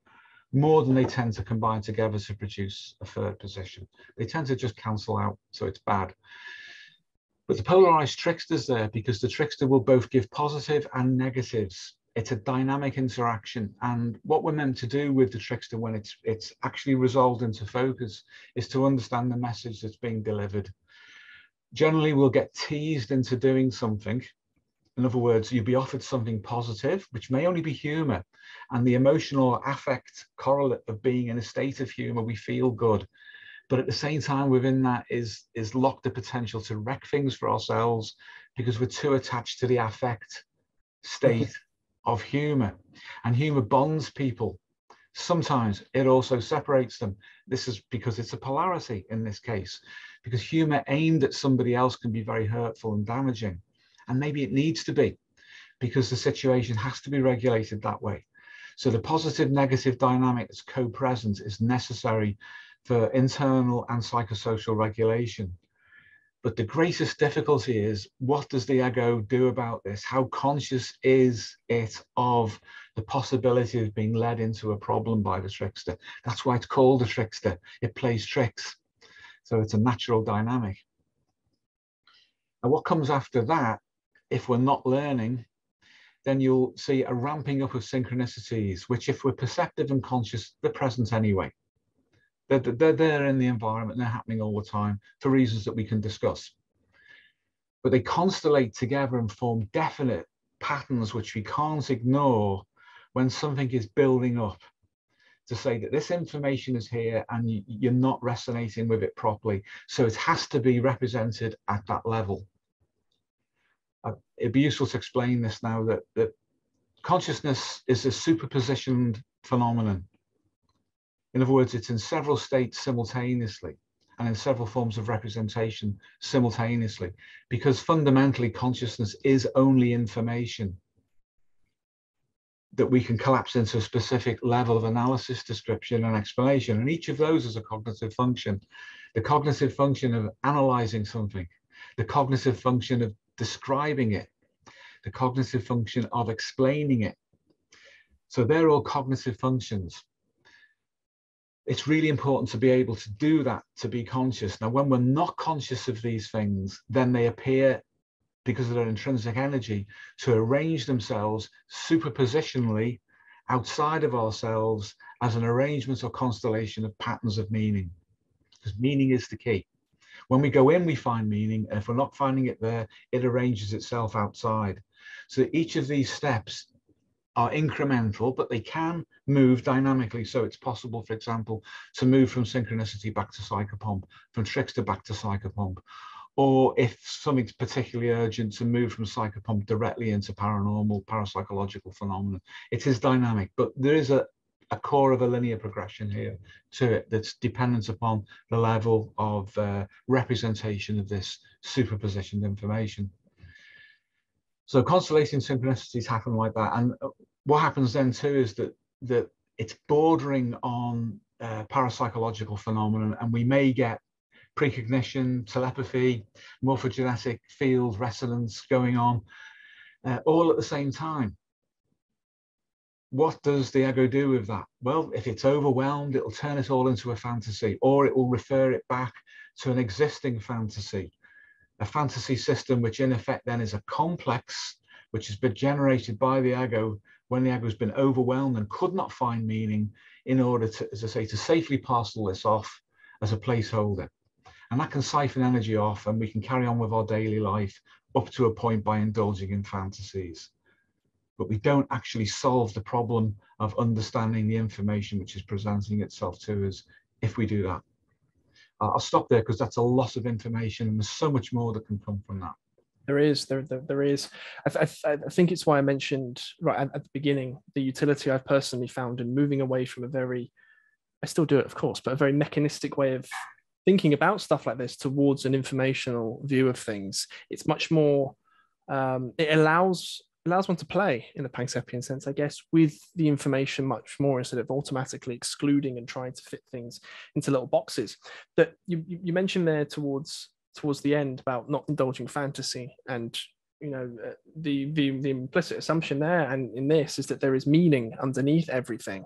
more than they tend to combine together to produce a third position. They tend to just cancel out, so it's bad. But the polarized trickster's there because the trickster will both give positive and negatives. It's a dynamic interaction. And what we're meant to do with the trickster when it's actually resolved into focus is to understand the message that's being delivered. Generally, we'll get teased into doing something. In other words, you'll be offered something positive, which may only be humor. And the emotional affect correlate of being in a state of humor, we feel good. But at the same time, within that is locked the potential to wreck things for ourselves because we're too attached to the affect state of humor. And humor bonds people. Sometimes it also separates them. This is because it's a polarity in this case, because humor aimed at somebody else can be very hurtful and damaging. And maybe it needs to be because the situation has to be regulated that way. So the positive negative dynamic that's co-present is necessary for internal and psychosocial regulation. But the greatest difficulty is, what does the ego do about this? How conscious is it of the possibility of being led into a problem by the trickster? That's why it's called a trickster. It plays tricks. So it's a natural dynamic. And what comes after that, if we're not learning, then you'll see a ramping up of synchronicities, which if we're perceptive and conscious, they're present anyway. They're there in the environment, they're happening all the time for reasons that we can discuss. But they constellate together and form definite patterns which we can't ignore when something is building up to say that this information is here and you're not resonating with it properly. So it has to be represented at that level. It'd be useful to explain this now that consciousness is a superpositioned phenomenon. In other words, it's in several states simultaneously and in several forms of representation simultaneously, because fundamentally consciousness is only information that we can collapse into a specific level of analysis, description, and explanation. And each of those is a cognitive function. The cognitive function of analyzing something, the cognitive function of describing it, the cognitive function of explaining it. So they're all cognitive functions. It's really important to be able to do that, to be conscious. Now, when we're not conscious of these things, then they appear, because of their intrinsic energy, to arrange themselves superpositionally outside of ourselves as an arrangement or constellation of patterns of meaning. Because meaning is the key. When we go in, we find meaning, and if we're not finding it there, it arranges itself outside. So each of these steps are incremental, but they can move dynamically. So it's possible, for example, to move from synchronicity back to psychopomp, from trickster back to psychopomp, or if something's particularly urgent, to move from psychopomp directly into paranormal, parapsychological phenomena. It is dynamic, but there is a core of a linear progression here to it that's dependent upon the level of representation of this superpositioned information. So constellating synchronicities happen like that. And what happens then too is that it's bordering on parapsychological phenomenon, and we may get precognition, telepathy, morphogenetic field resonance going on all at the same time. What does the ego do with that? Well, if it's overwhelmed, it'll turn it all into a fantasy, or it will refer it back to an existing fantasy. A fantasy system, which in effect then is a complex, which has been generated by the ego when the ego has been overwhelmed and could not find meaning, in order to, as I say, to safely parcel this off as a placeholder. And that can siphon energy off, and we can carry on with our daily life up to a point by indulging in fantasies. But we don't actually solve the problem of understanding the information which is presenting itself to us if we do that. I'll stop there because that's a lot of information, and there's so much more that can come from that. There is. I think it's why I mentioned right at the beginning the utility I've personally found in moving away from a very, I still do it of course, but a very mechanistic way of thinking about stuff like this towards an informational view of things, it's much more, it allows one to play in the Pancepian sense, I guess, with the information much more, instead of automatically excluding and trying to fit things into little boxes. That you mentioned there towards the end about not indulging fantasy, and the implicit assumption there and in this is that there is meaning underneath everything.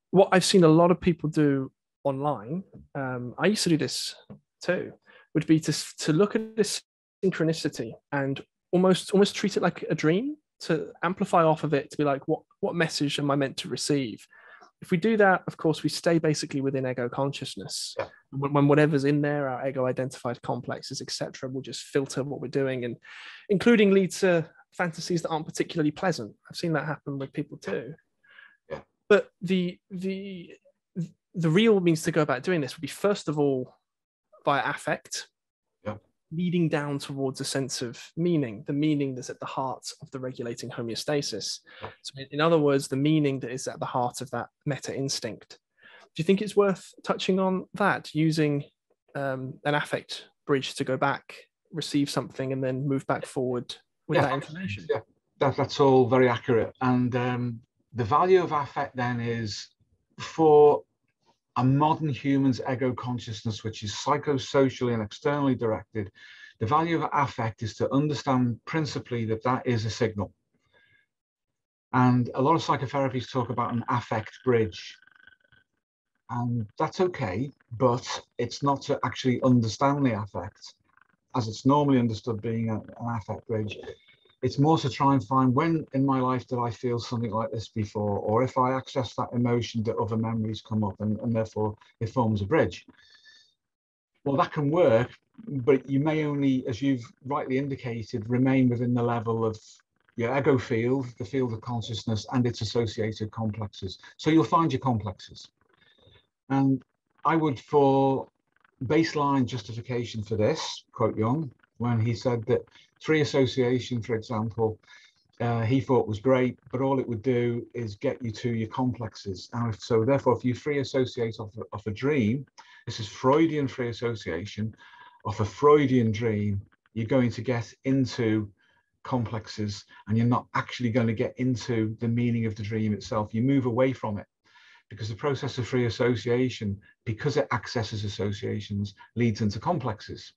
What I've seen a lot of people do online, I used to do this too, would be to look at this synchronicity and almost treat it like a dream, to amplify off of it, to be like, what message am I meant to receive? If we do that, of course, we stay basically within ego consciousness. Yeah. When whatever's in there, our ego identified complexes, etc., will just filter what we're doing, and including lead to fantasies that aren't particularly pleasant. I've seen that happen with people too. Yeah. But the real means to go about doing this would be, first of all, via affect. Yeah. Leading down towards a sense of meaning, the meaning that's at the heart of the regulating homeostasis. So in other words, the meaning that is at the heart of that meta instinct. Do you think it's worth touching on that, using an affect bridge to go back, receive something, and then move back forward with that information? Yeah, that's all very accurate. And the value of affect then is, for a modern human's ego consciousness, which is psychosocially and externally directed, the value of affect is to understand principally that that is a signal. And a lot of psychotherapies talk about an affect bridge. And that's okay, but it's not to actually understand the affect as it's normally understood being an affect bridge. It's more to try and find, when in my life did I feel something like this before, or if I access that emotion, that other memories come up, and therefore it forms a bridge. Well, that can work, but you may only, as you've rightly indicated, remain within the level of your ego field, the field of consciousness, and its associated complexes. So you'll find your complexes. And I would, for baseline justification for this, quote Jung, when he said that free association, for example, he thought was great, but all it would do is get you to your complexes. And so therefore, if you free associate off a dream, this is Freudian free association, off a Freudian dream, you're going to get into complexes, and you're not actually going to get into the meaning of the dream itself. You move away from it, because the process of free association, because it accesses associations, leads into complexes.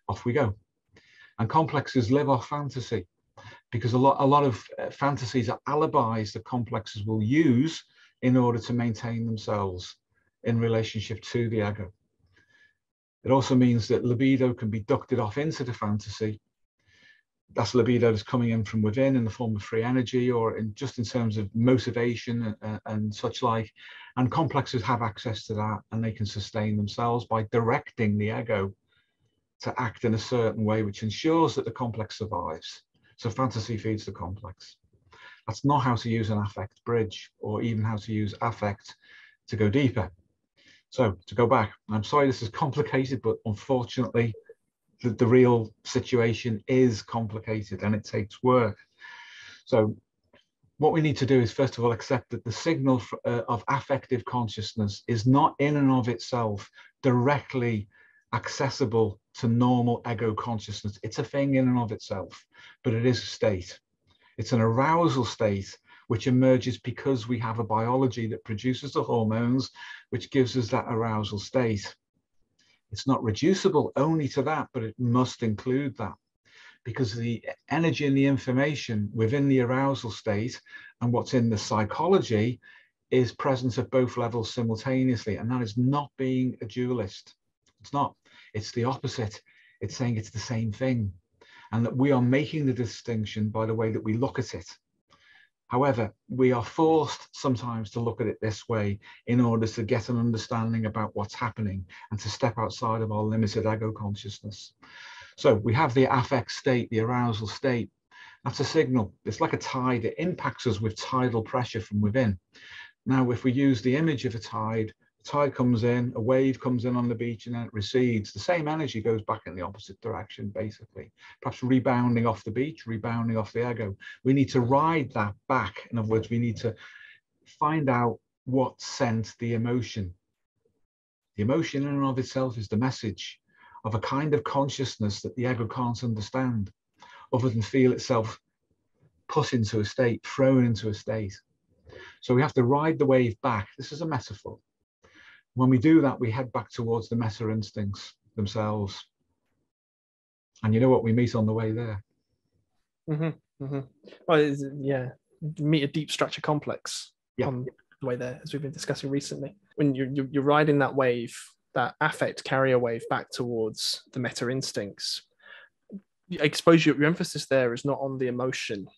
Off we go. And complexes live off fantasy, because a lot of fantasies are alibis that complexes will use in order to maintain themselves in relationship to the ego. It also means that libido can be ducted off into the fantasy. That's libido that's coming in from within in the form of free energy, or just in terms of motivation and such like. And complexes have access to that, and they can sustain themselves by directing the ego to act in a certain way, which ensures that the complex survives. So fantasy feeds the complex. That's not how to use an affect bridge, or even how to use affect to go deeper. So to go back, I'm sorry this is complicated, but unfortunately, the real situation is complicated and it takes work. So what we need to do is, first of all, accept that the signal of affective consciousness is not in and of itself directly accessible to normal ego consciousness. It's a thing in and of itself, but it is a state. It's an arousal state which emerges because we have a biology that produces the hormones which gives us that arousal state. It's not reducible only to that, but it must include that, because the energy and the information within the arousal state and what's in the psychology is present at both levels simultaneously. And that is not being a dualist. It's not. It's the opposite. It's saying it's the same thing, and that we are making the distinction by the way that we look at it. However, we are forced sometimes to look at it this way in order to get an understanding about what's happening and to step outside of our limited ego consciousness. So we have the affect state, the arousal state. That's a signal. It's like a tide. It impacts us with tidal pressure from within. Now, if we use the image of a tide, the tide comes in, a wave comes in on the beach, and then it recedes. The same energy goes back in the opposite direction, basically. Perhaps rebounding off the beach, rebounding off the ego. We need to ride that back. In other words, we need to find out what sent the emotion. The emotion in and of itself is the message of a kind of consciousness that the ego can't understand, other than feel itself put into a state, thrown into a state. So we have to ride the wave back. This is a metaphor. When we do that, we head back towards the meta instincts themselves. And you know what? We meet on the way there. Mm-hmm, mm-hmm. Well, yeah, meet a deep structure complex on the way there, as we've been discussing recently. When you're riding that wave, that affect carrier wave back towards the meta instincts, I suppose your emphasis there is not on the emotion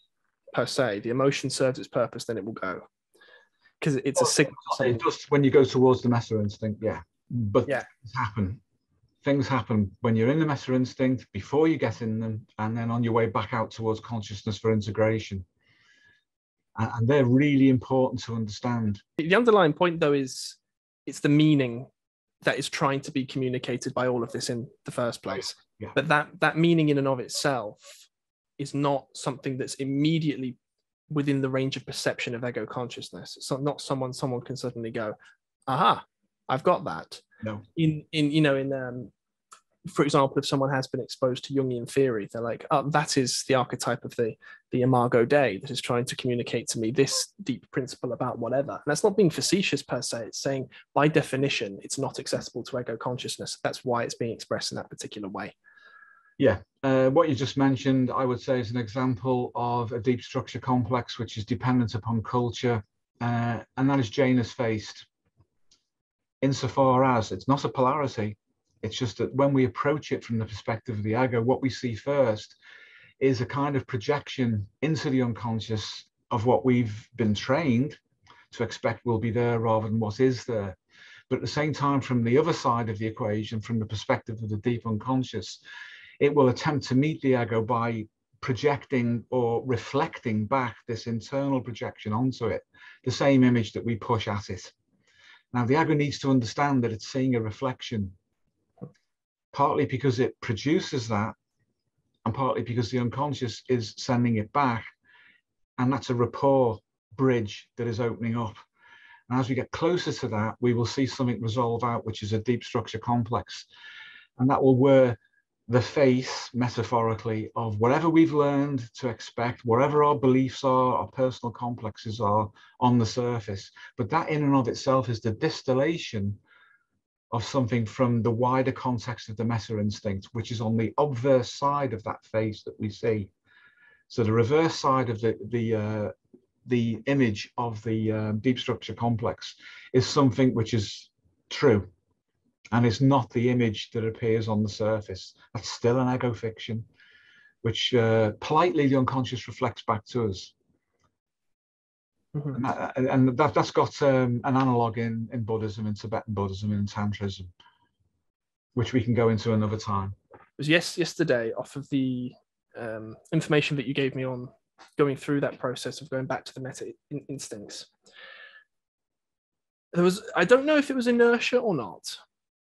per se. The emotion serves its purpose, then it will go. Because it's a signal. It does when you go towards the meta instinct, yeah. But yeah, things happen when you're in the meta instinct, before you get in them, and then on your way back out towards consciousness for integration. And they're really important to understand. The underlying point, though, is it's the meaning that is trying to be communicated by all of this in the first place. Yeah. But that meaning in and of itself is not something that's immediately within the range of perception of ego consciousness. It's not someone can suddenly go, aha, I've got that. No. For example, if someone has been exposed to Jungian theory, they're like, oh, that is the archetype of the imago Dei that is trying to communicate to me this deep principle about whatever. And that's not being facetious per se. It's saying, by definition, it's not accessible to ego consciousness. That's why it's being expressed in that particular way. Yeah. What you just mentioned, I would say, is an example of a deep structure complex, which is dependent upon culture. And that is Janus-faced, insofar as it's not a polarity. It's just that when we approach it from the perspective of the ego, what we see first is a kind of projection into the unconscious of what we've been trained to expect will be there rather than what is there. But at the same time, from the other side of the equation, from the perspective of the deep unconscious, it will attempt to meet the ego by projecting or reflecting back this internal projection onto it, the same image that we push at it. Now, the ego needs to understand that it's seeing a reflection, partly because it produces that, and partly because the unconscious is sending it back. And that's a rapport bridge that is opening up. And as we get closer to that, we will see something resolve out, which is a deep structure complex. And that will wear the face, metaphorically, of whatever we've learned to expect, whatever our beliefs are, our personal complexes are on the surface. But that in and of itself is the distillation of something from the wider context of the meta instinct, which is on the obverse side of that face that we see. So the reverse side of the image of the deep structure complex is something which is true and is not the image that appears on the surface. That's still an ego fiction, which politely the unconscious reflects back to us. Mm-hmm. And that's got an analog in Buddhism, in Tibetan Buddhism, in Tantrism, which we can go into another time. It was yesterday, off of the information that you gave me on going through that process of going back to the meta instincts. I don't know if it was inertia or not,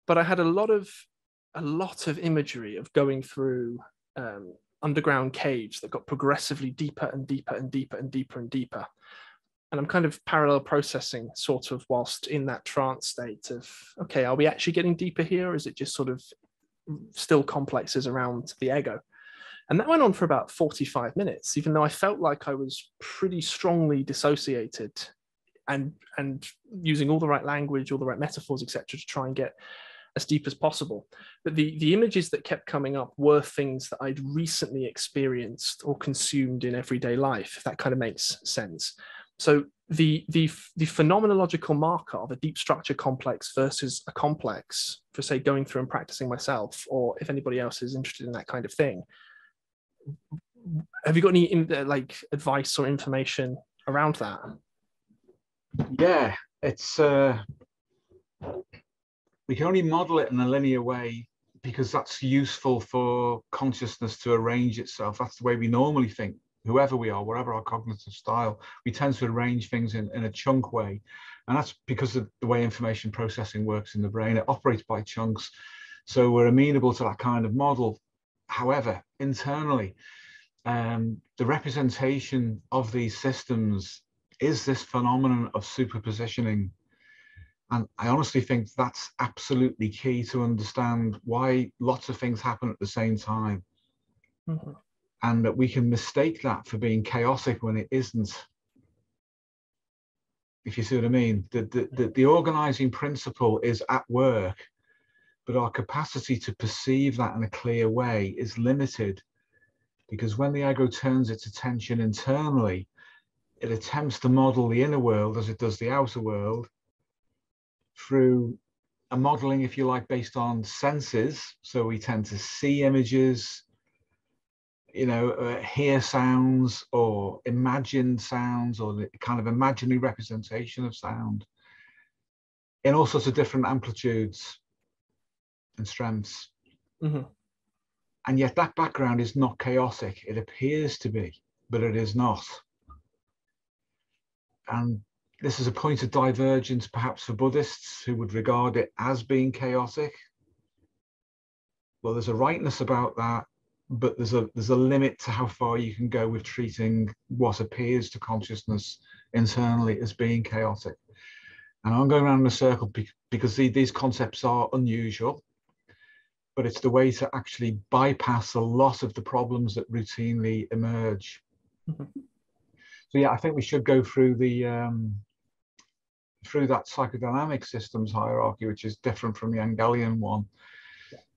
but I had a lot of imagery of going through underground caves that got progressively deeper and deeper and deeper and deeper and deeper. And I'm kind of parallel processing sort of whilst in that trance state of, okay, are we actually getting deeper here? Or is it just sort of still complexes around the ego? And that went on for about 45 minutes, even though I felt like I was pretty strongly dissociated and using all the right language, all the right metaphors, etc., to try and get as deep as possible. But the images that kept coming up were things that I'd recently experienced or consumed in everyday life, if that kind of makes sense. So the phenomenological marker of a deep structure complex versus a complex for, say, going through and practicing myself, or if anybody else is interested in that kind of thing, have you got any advice or information around that? Yeah, it's we can only model it in a linear way because that's useful for consciousness to arrange itself. That's the way we normally think. Whoever we are, whatever our cognitive style, we tend to arrange things in a chunk way. And that's because of the way information processing works in the brain. It operates by chunks. So we're amenable to that kind of model. However, internally, the representation of these systems is this phenomenon of superpositioning. And I honestly think that's absolutely key to understand why lots of things happen at the same time. Mm-hmm. And that we can mistake that for being chaotic when it isn't. If you see what I mean, the organizing principle is at work, but our capacity to perceive that in a clear way is limited, because when the ego turns its attention internally, it attempts to model the inner world as it does the outer world through a modeling, if you like, based on senses. So we tend to see images, hear sounds or imagined sounds, or the kind of imaginary representation of sound in all sorts of different amplitudes and strengths. Mm-hmm. And yet that background is not chaotic. It appears to be, but it is not. And this is a point of divergence perhaps for Buddhists who would regard it as being chaotic. Well, there's a rightness about that, but there's a limit to how far you can go with treating what appears to consciousness internally as being chaotic. And I'm going around in a circle because these concepts are unusual, but it's the way to actually bypass a lot of the problems that routinely emerge. Mm-hmm. So yeah, I think we should go through through that psychodynamic systems hierarchy, which is different from the Engelian one.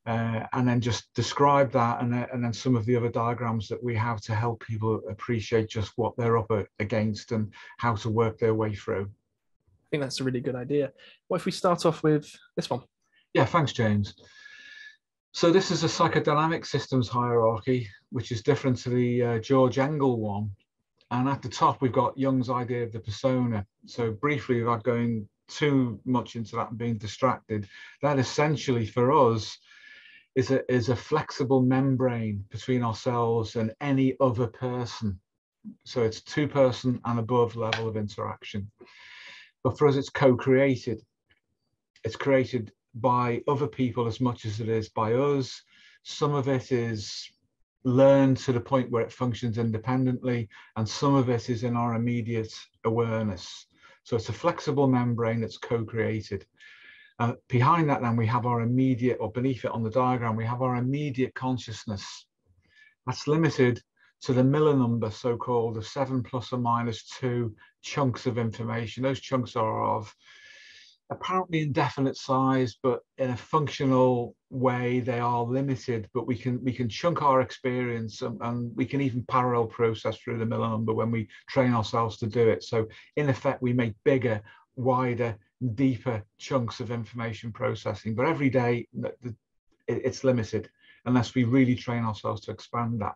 And then just describe that, and then some of the other diagrams that we have to help people appreciate just what they're up against and how to work their way through. I think that's a really good idea. What if we start off with this one? Yeah, thanks, James. So this is a psychodynamic systems hierarchy, which is different to the George Engel one. And at the top, we've got Jung's idea of the persona. So briefly, without going too much into that and being distracted, that essentially for us is a flexible membrane between ourselves and any other person. So it's two-person and above level of interaction. But for us, it's co-created. It's created by other people as much as it is by us. Some of it is learned to the point where it functions independently, and some of it is in our immediate awareness. So it's a flexible membrane that's co-created. Behind that, then, we have our immediate, or beneath it on the diagram, we have our immediate consciousness. That's limited to the Miller number, so-called, of 7 ± 2 chunks of information. Those chunks are of apparently indefinite size, but in a functional way, they are limited. But we can chunk our experience, and we can even parallel process through the Miller number when we train ourselves to do it. So in effect, we make bigger, wider, deeper chunks of information processing, but every day it's limited unless we really train ourselves to expand that.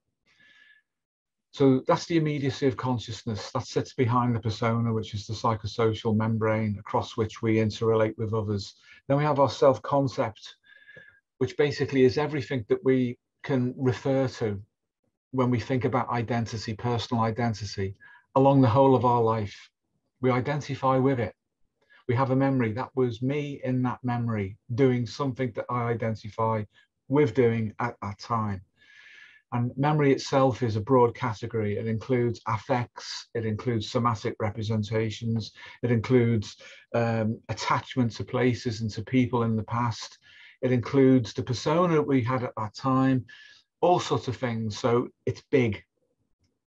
So that's the immediacy of consciousness that sits behind the persona, which is the psychosocial membrane across which we interrelate with others. Then we have our self-concept, which basically is everything that we can refer to when we think about identity, personal identity, along the whole of our life. We identify with it. We have a memory. That was me in that memory doing something that I identify with doing at that time. And memory itself is a broad category. It includes affects, it includes somatic representations, it includes attachment to places and to people in the past. It includes the persona that we had at that time, all sorts of things. So it's big,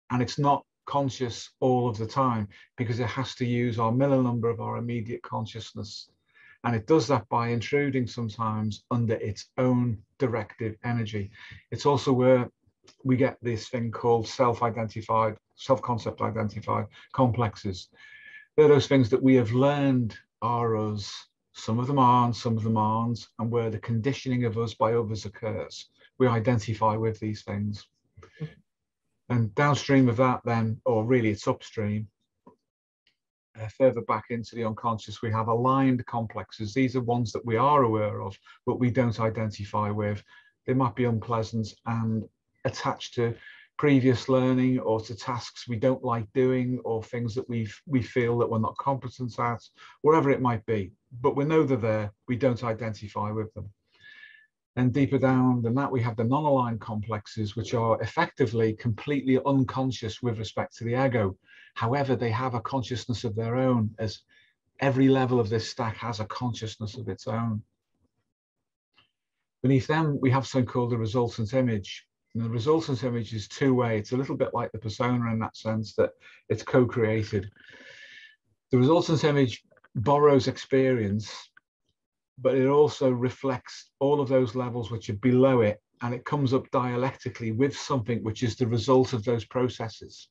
and it's not conscious all of the time because it has to use our Miller number of our immediate consciousness. And it does that by intruding sometimes under its own directive energy. It's also where we get this thing called self-identified, self-concept identified complexes. They're those things that we have learned are us. Some of them aren't, some of them aren't, and where the conditioning of us by others occurs. We identify with these things. And downstream of that then, or really it's upstream, further back into the unconscious, we have aligned complexes. These are ones that we are aware of, but we don't identify with. They might be unpleasant and attached to previous learning or to tasks we don't like doing or things that we feel that we're not competent at, whatever it might be. But we know they're there, we don't identify with them. And deeper down than that, we have the non-aligned complexes, which are effectively completely unconscious with respect to the ego. However, they have a consciousness of their own as every level of this stack has a consciousness of its own. Beneath them, we have something called the resultant image. And the resultant image is two-way. It's a little bit like the persona in that sense, that it's co-created. The resultant image borrows experience, but it also reflects all of those levels which are below it, and it comes up dialectically with something which is the result of those processes.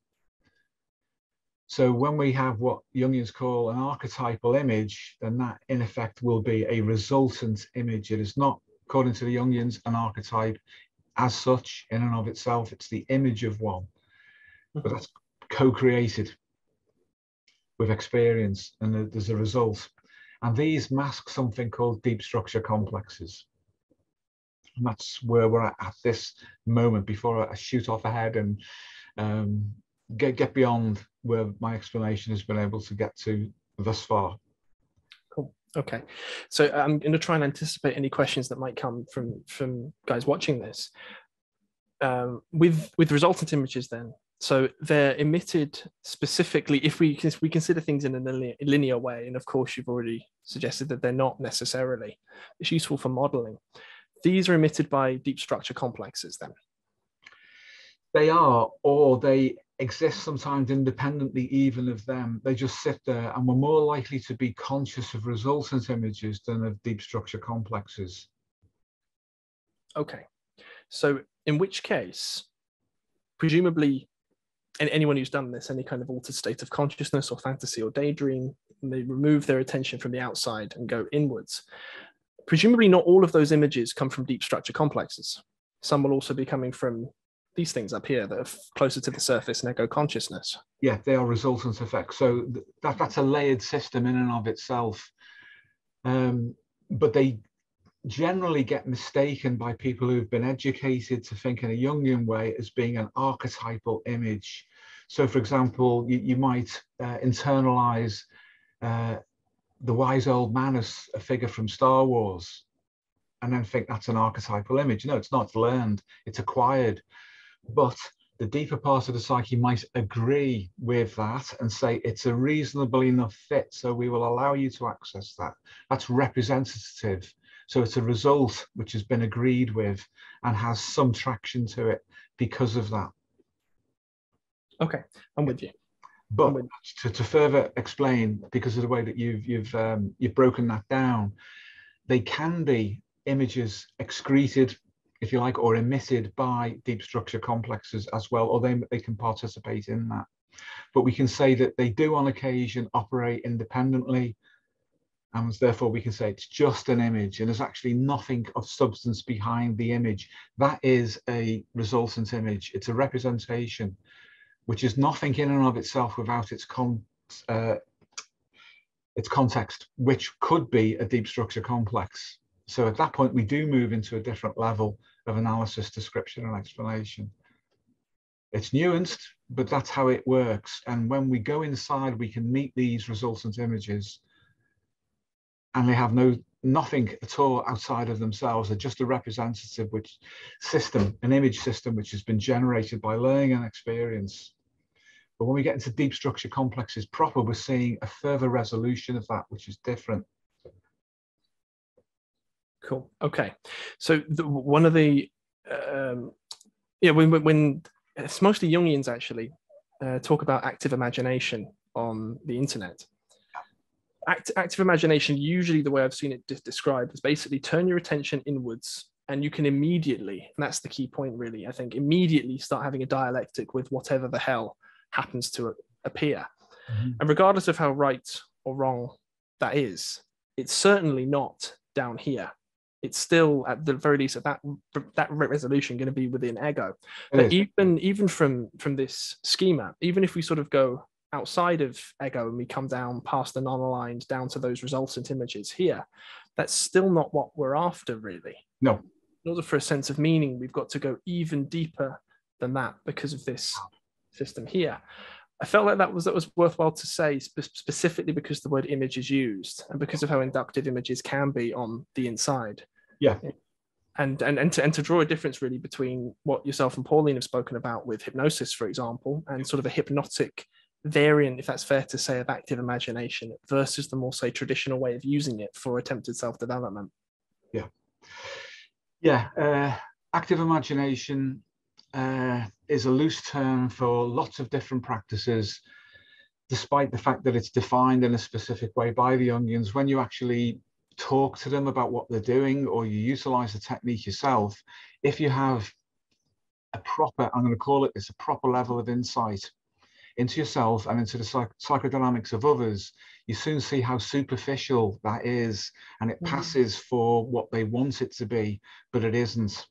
So when we have what Jungians call an archetypal image, then that in effect will be a resultant image. It is not, according to the Jungians, an archetype as such in and of itself. It's the image of one, but that's co-created with experience, and there's a result. And these mask something called deep structure complexes. And that's where we're at this moment before I shoot off ahead and get beyond where my explanation has been able to get to thus far. Cool. Okay. So I'm going to try and anticipate any questions that might come from guys watching this. With resultant images then, so they're emitted specifically, if we consider things in a linear way, and of course you've already suggested that they're not necessarily. It's useful for modeling. These are emitted by deep structure complexes then? They are, or they exist sometimes independently even of them. They just sit there, and we're more likely to be conscious of resultant images than of deep structure complexes. Okay. So in which case, presumably, and anyone who's done this, any kind of altered state of consciousness or fantasy or daydream, they remove their attention from the outside and go inwards. Presumably not all of those images come from deep structure complexes. Some will also be coming from these things up here that are closer to the surface and ego consciousness. Yeah, they are resultant effects. So that's a layered system in and of itself. But they generally get mistaken by people who've been educated to think in a Jungian way as being an archetypal image. So for example, you might internalize the wise old man as a figure from Star Wars and then think that's an archetypal image. No, it's not. It's learned, it's acquired. But the deeper part of the psyche might agree with that and say it's a reasonable enough fit, so we will allow you to access that. That's representative. So it's a result which has been agreed with and has some traction to it because of that. Okay, I'm with you. But to further explain, because of the way that you've broken that down, they can be images excreted, if you like, or emitted by deep structure complexes as well, or they can participate in that. But we can say that they do on occasion operate independently, and therefore we can say it's just an image and there's actually nothing of substance behind the image. That is a resultant image. It's a representation, which is nothing in and of itself without its context, which could be a deep structure complex. So at that point, we do move into a different level of analysis, description, and explanation. It's nuanced, but that's how it works. And when we go inside, we can meet these resultant images, and they have nothing at all outside of themselves. They're just a representative system, an image system, which has been generated by learning and experience. But when we get into deep structure complexes proper, we're seeing a further resolution of that, which is different. Cool. Okay. So one of the, when it's mostly Jungians actually talk about active imagination on the internet. Active imagination, usually the way I've seen it described, is basically turn your attention inwards and you can immediately, and that's the key point really, I think, immediately start having a dialectic with whatever the hell happens to appear. Mm-hmm. And regardless of how right or wrong that is, it's certainly not down here. It's still, at the very least, at that resolution, going to be within ego. But even from this schema, even if we sort of go outside of ego and we come down past the non-aligned down to those resultant images here, that's still not what we're after, really. No. In order for a sense of meaning, we've got to go even deeper than that because of this system here. I felt like that was worthwhile to say, specifically because the word image is used and because of how inductive images can be on the inside. Yeah. And to draw a difference really between what yourself and Pauline have spoken about with hypnosis, for example, and sort of a hypnotic variant, if that's fair to say, of active imagination versus the more, say, traditional way of using it for attempted self-development? Active imagination is a loose term for lots of different practices, despite the fact that it's defined in a specific way by the Jungians. When you actually talk to them about what they're doing, or you utilize the technique yourself, if you have a proper, I'm going to call it this, a proper level of insight into yourself and into the psychodynamics of others, you soon see how superficial that is, and it passes for what they want it to be, but it isn't.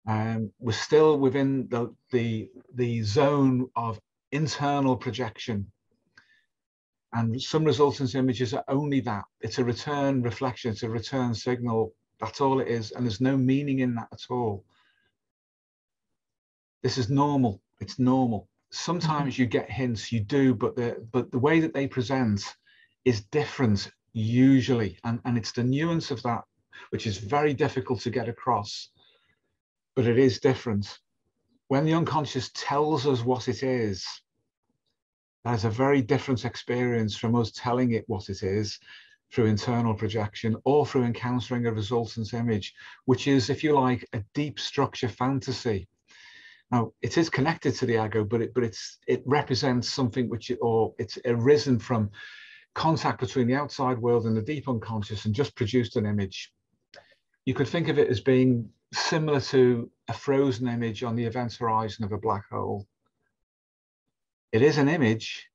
We're still within the zone of internal projection, and some resultant images are only that. It's a return reflection, it's a return signal. That's all it is, and there's no meaning in that at all. This is normal. It's normal. Sometimes you get hints, you do, but the way that they present is different usually, and it's the nuance of that which is very difficult to get across, but it is different. When the unconscious tells us what it is, that's a very different experience from us telling it what it is through internal projection or through encountering a resultant image, which is, if you like, a deep structure fantasy. Now, it is connected to the ego, but it represents something it's arisen from contact between the outside world and the deep unconscious and just produced an image. You could think of it as being similar to a frozen image on the event horizon of a black hole. It is an image,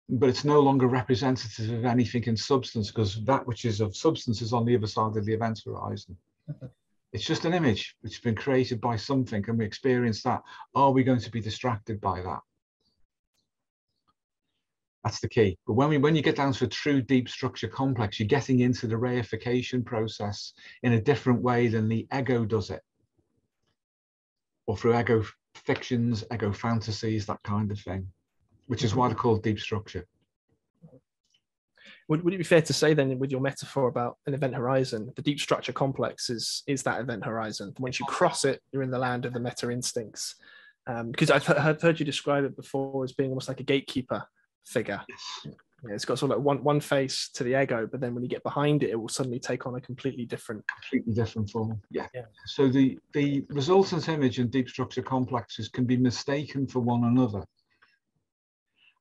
but it's no longer representative of anything in substance, because that which is of substance is on the other side of the event horizon. It's just an image which has been created by something, and we experience that. Are we going to be distracted by that? That's the key. But when you get down to a true deep structure complex, you're getting into the reification process in a different way than the ego does it, or through ego fictions, ego fantasies, that kind of thing, which is why they're called deep structure. Would it be fair to say then, with your metaphor about an event horizon, the deep structure complex is that event horizon? Once you cross it, you're in the land of the meta instincts. Because I've heard you describe it before as being almost like a gatekeeper figure. Yes. Yeah, it's got sort of like one face to the ego, but then when you get behind it, it will suddenly take on a completely different form. Yeah. So the resultant image and deep structure complexes can be mistaken for one another.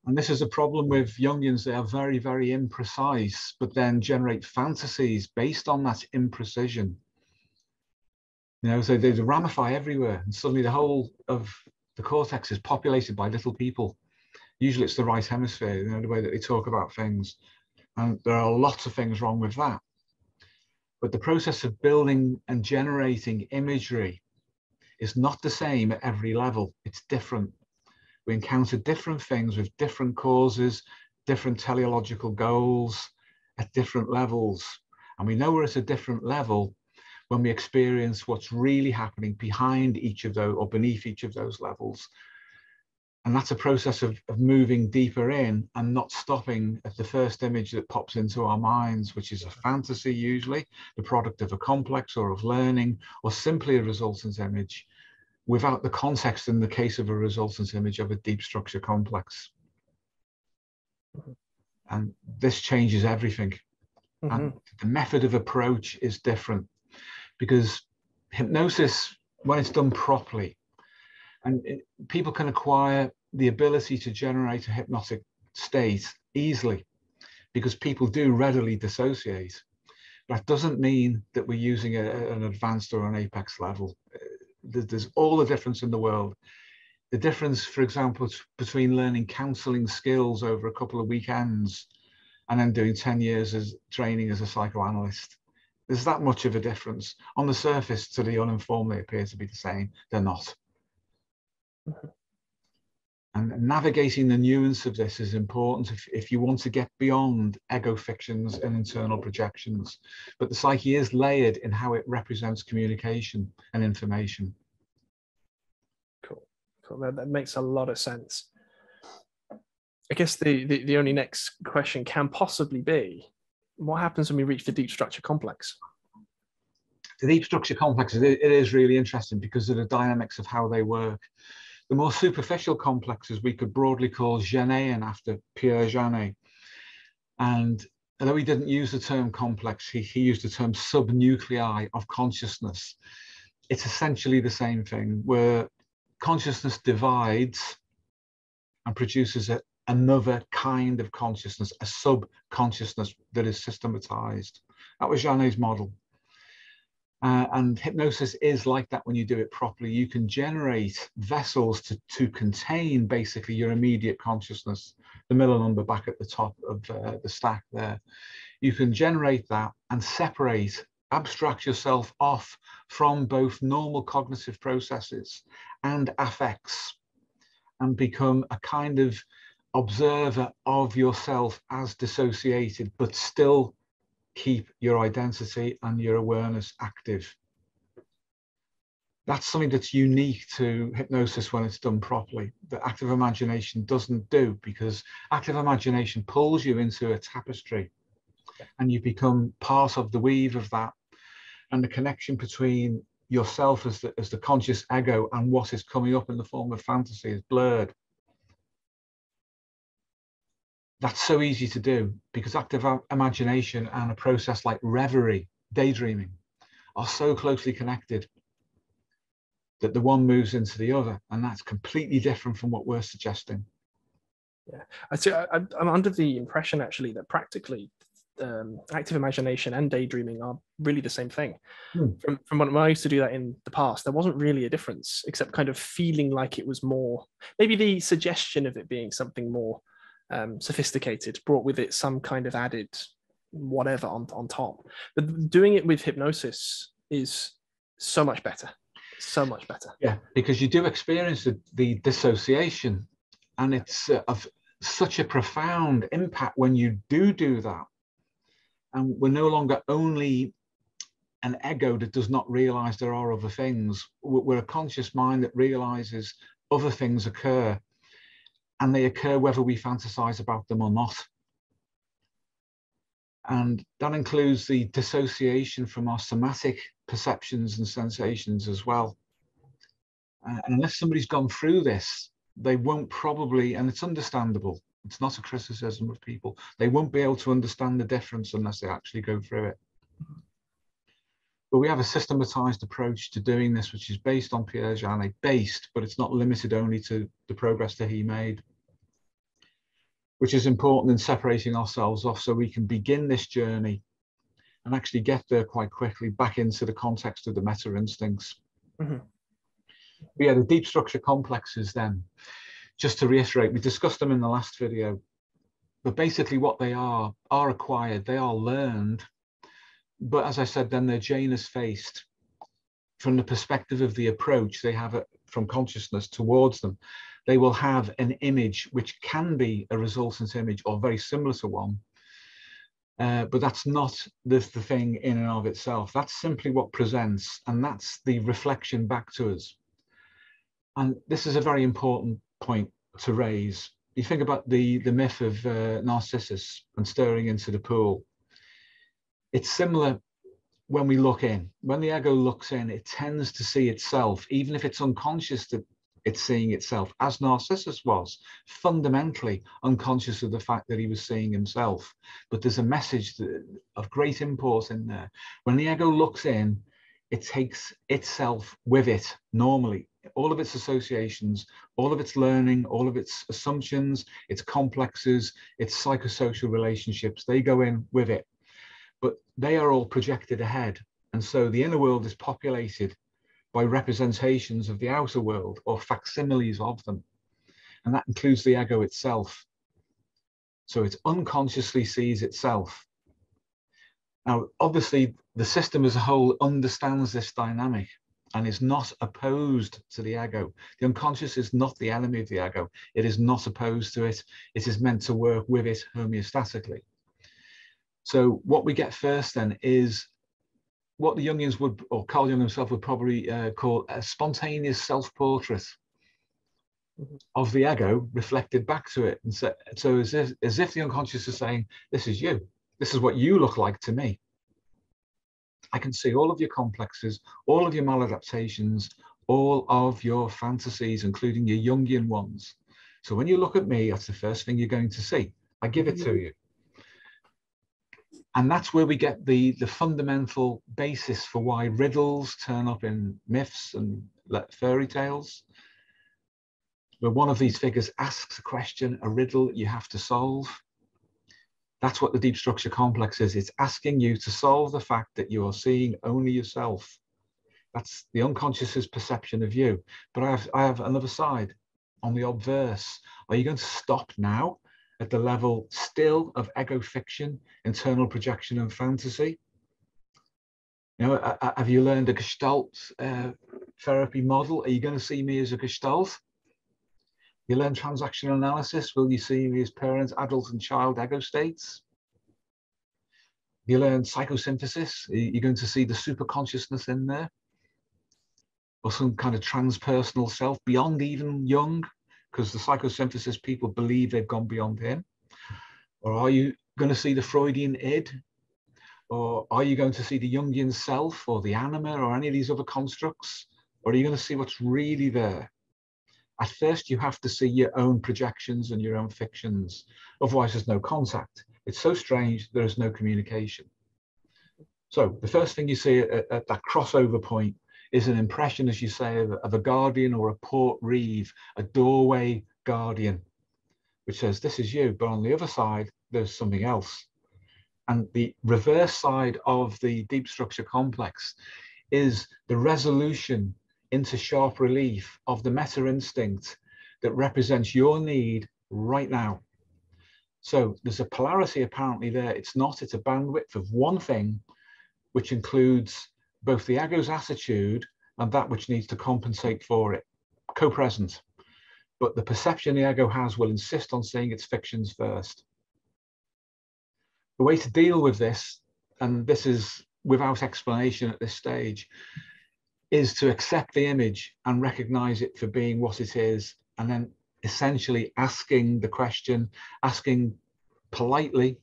And this is a problem with Jungians. They are very, very imprecise, but then generate fantasies based on that imprecision. You know, so they ramify everywhere, and suddenly the whole of the cortex is populated by little people. Usually it's the right hemisphere, you know, the way that they talk about things. And there are lots of things wrong with that. But the process of building and generating imagery is not the same at every level. It's different. We encounter different things with different causes, different teleological goals at different levels. And we know we're at a different level when we experience what's really happening behind each of those or beneath each of those levels. And that's a process of moving deeper in and not stopping at the first image that pops into our minds, which is a fantasy, usually the product of a complex or of learning, or simply a resultant image, without the context, in the case of a resultant image, of a deep structure complex. And this changes everything. And the method of approach is different, because hypnosis, when it's done properly, and people can acquire the ability to generate a hypnotic state easily, because people do readily dissociate. That doesn't mean that we're using an advanced or an apex level. There's all the difference in the world. The difference, for example, between learning counseling skills over a couple of weekends and then doing 10 years as training as a psychoanalyst. There's that much of a difference. On the surface, to the uninformed, they appear to be the same. They're not. And navigating the nuance of this is important if you want to get beyond ego fictions and internal projections. But the psyche is layered in how it represents communication and information. Cool. That makes a lot of sense. I guess the only next question can possibly be, what happens when we reach the deep structure complex? The deep structure complex, it is really interesting because of the dynamics of how they work. The more superficial complexes we could broadly call Janéan, after Pierre Janet. And although he didn't use the term complex, he used the term subnuclei of consciousness. It's essentially the same thing, where consciousness divides and produces another kind of consciousness, a subconsciousness that is systematized. That was Janet's model. And hypnosis is like that when you do it properly. You can generate vessels to contain basically your immediate consciousness, the middle number back at the top of the stack there. You can generate that and separate, abstract yourself off from both normal cognitive processes and affects, and become a kind of observer of yourself as dissociated, but still keep your identity and your awareness active. That's something that's unique to hypnosis when it's done properly, that active imagination doesn't do, because active imagination pulls you into a tapestry and you become part of the weave of that, and the connection between yourself as the conscious ego and what is coming up in the form of fantasy is blurred. That's so easy to do because active imagination and a process like reverie, daydreaming, are so closely connected that the one moves into the other, and that's completely different from what we're suggesting. Yeah, I'm under the impression actually that practically active imagination and daydreaming are really the same thing. From when I used to do that in the past, there wasn't really a difference, except kind of feeling like it was more, maybe the suggestion of it being something more sophisticated brought with it some kind of added whatever on top. But doing it with hypnosis is so much better. So much better. Yeah, because you do experience the dissociation, and it's of such a profound impact when you do that. And we're no longer only an ego that does not realize there are other things. We're a conscious mind that realizes other things occur, and they occur whether we fantasize about them or not. And that includes the dissociation from our somatic perceptions and sensations as well. And unless somebody's gone through this, they won't probably, and it's understandable, it's not a criticism of people, they won't be able to understand the difference unless they actually go through it. But we have a systematized approach to doing this, which is based on Pierre Janet, but it's not limited only to the progress that he made, which is important in separating ourselves off so we can begin this journey and actually get there quite quickly back into the context of the meta instincts. But yeah, the deep structure complexes then, just to reiterate, we discussed them in the last video, but basically what they are acquired, they are learned, but as I said, then they're Janus-faced. From the perspective of the approach they have from consciousness towards them, they will have an image which can be a resultant image or very similar to one, but that's not the thing in and of itself. That's simply what presents, and that's the reflection back to us. And this is a very important point to raise. You think about the myth of Narcissus and stirring into the pool. It's similar when we look in. When the ego looks in, it tends to see itself, even if it's unconscious that it's seeing itself, as Narcissus was, fundamentally unconscious of the fact that he was seeing himself. But there's a message of great import in there. When the ego looks in, it takes itself with it normally. All of its associations, all of its learning, all of its assumptions, its complexes, its psychosocial relationships, they go in with it. But they are all projected ahead. And so the inner world is populated by representations of the outer world or facsimiles of them. And that includes the ego itself. So it unconsciously sees itself. Now, obviously, the system as a whole understands this dynamic and is not opposed to the ego. The unconscious is not the enemy of the ego. It is not opposed to it. It is meant to work with it homeostatically. So what we get first then is what the Jungians would, or Carl Jung himself would probably call a spontaneous self-portrait of the ego reflected back to it. And so as if the unconscious is saying, this is you. This is what you look like to me. I can see all of your complexes, all of your maladaptations, all of your fantasies, including your Jungian ones. So when you look at me, that's the first thing you're going to see. I give it to you. And that's where we get the fundamental basis for why riddles turn up in myths and fairy tales, where one of these figures asks a question, a riddle that you have to solve. That's what the deep structure complex is. It's asking you to solve the fact that you are seeing only yourself. That's the unconscious's perception of you. But I have another side on the obverse. Are you going to stop now at the level still of ego fiction, internal projection and fantasy? You know, have you learned a Gestalt therapy model? Are you going to see me as a Gestalt? You learn transactional analysis. Will you see me as parent, adult, and child ego states? You learn psychosynthesis. Are you going to see the super consciousness in there? Or some kind of transpersonal self beyond even Jung? Because the psychosynthesis people believe they've gone beyond him. Or are you going to see the Freudian id? Or are you going to see the Jungian self or the anima or any of these other constructs? Or are you going to see what's really there? At first, you have to see your own projections and your own fictions. Otherwise, there's no contact. It's so strange, there is no communication. So the first thing you see at that crossover point is an impression, as you say, of a guardian or a port reeve, a doorway guardian, which says, this is you. But on the other side, there's something else. And the reverse side of the deep structure complex is the resolution into sharp relief of the meta instinct that represents your need right now. So there's a polarity apparently there. It's not, it's a bandwidth of one thing, which includes both the ego's attitude and that which needs to compensate for it, co-present. But the perception the ego has will insist on seeing its fictions first. The way to deal with this, and this is without explanation at this stage, is to accept the image and recognize it for being what it is, and then essentially asking the question, asking politely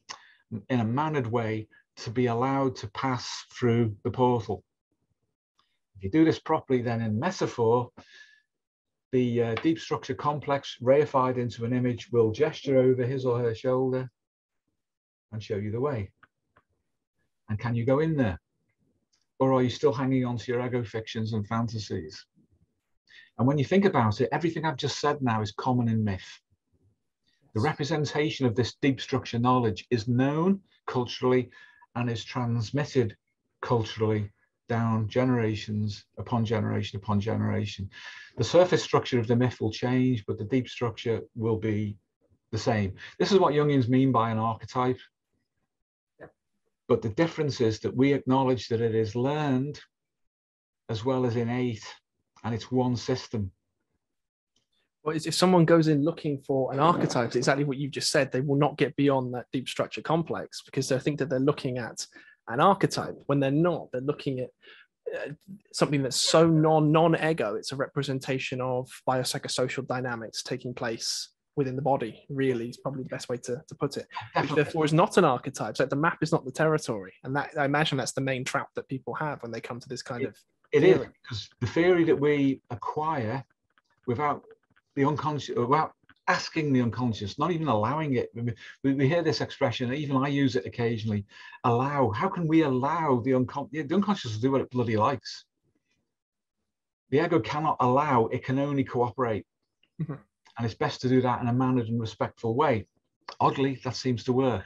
in a mannered way to be allowed to pass through the portal. If you do this properly, then in metaphor, the deep structure complex reified into an image will gesture over his or her shoulder and show you the way. And can you go in there? Or are you still hanging on to your ego fictions and fantasies? And when you think about it, everything I've just said now is common in myth. The representation of this deep structure knowledge is known culturally and is transmitted culturally down generations upon generation upon generation. The surface structure of the myth will change, but the deep structure will be the same. This is what Jungians mean by an archetype. But the difference is that we acknowledge that it is learned as well as innate, and it's one system. Well, if someone goes in looking for an archetype, it's exactly what you've just said. They will not get beyond that deep structure complex because they think that they're looking at an archetype when they're not. They're looking at something that's so non-ego. It's a representation of biopsychosocial dynamics taking place within the body, really, is probably the best way to put it. Which therefore is not an archetype. So the map is not the territory. And that, I imagine that's the main trap that people have when they come to this kind of theory. It is, because the theory that we acquire without the unconscious, without asking the unconscious, not even allowing it. We hear this expression, even I use it occasionally, allow. How can we allow the unconscious? The unconscious will do what it bloody likes. The ego cannot allow, it can only cooperate. Mm-hmm. And it's best to do that in a mannered and respectful way. Oddly, that seems to work.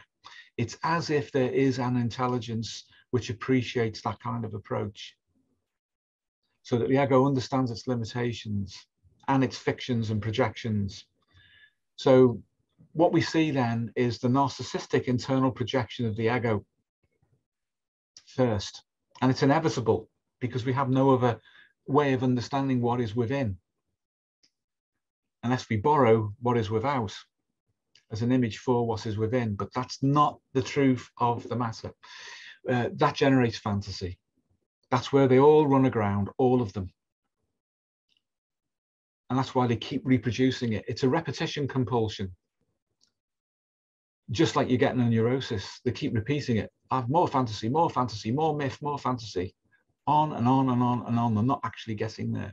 It's as if there is an intelligence which appreciates that kind of approach, so that the ego understands its limitations and its fictions and projections. So what we see then is the narcissistic internal projection of the ego first. And it's inevitable because we have no other way of understanding what is within, unless we borrow what is without as an image for what is within. But that's not the truth of the matter. That generates fantasy. That's where they all run aground, all of them. And that's why they keep reproducing it. It's a repetition compulsion. Just like you're getting a neurosis, they keep repeating it. I have more fantasy, more myth, more fantasy. On and on and on and on. They're not actually getting there.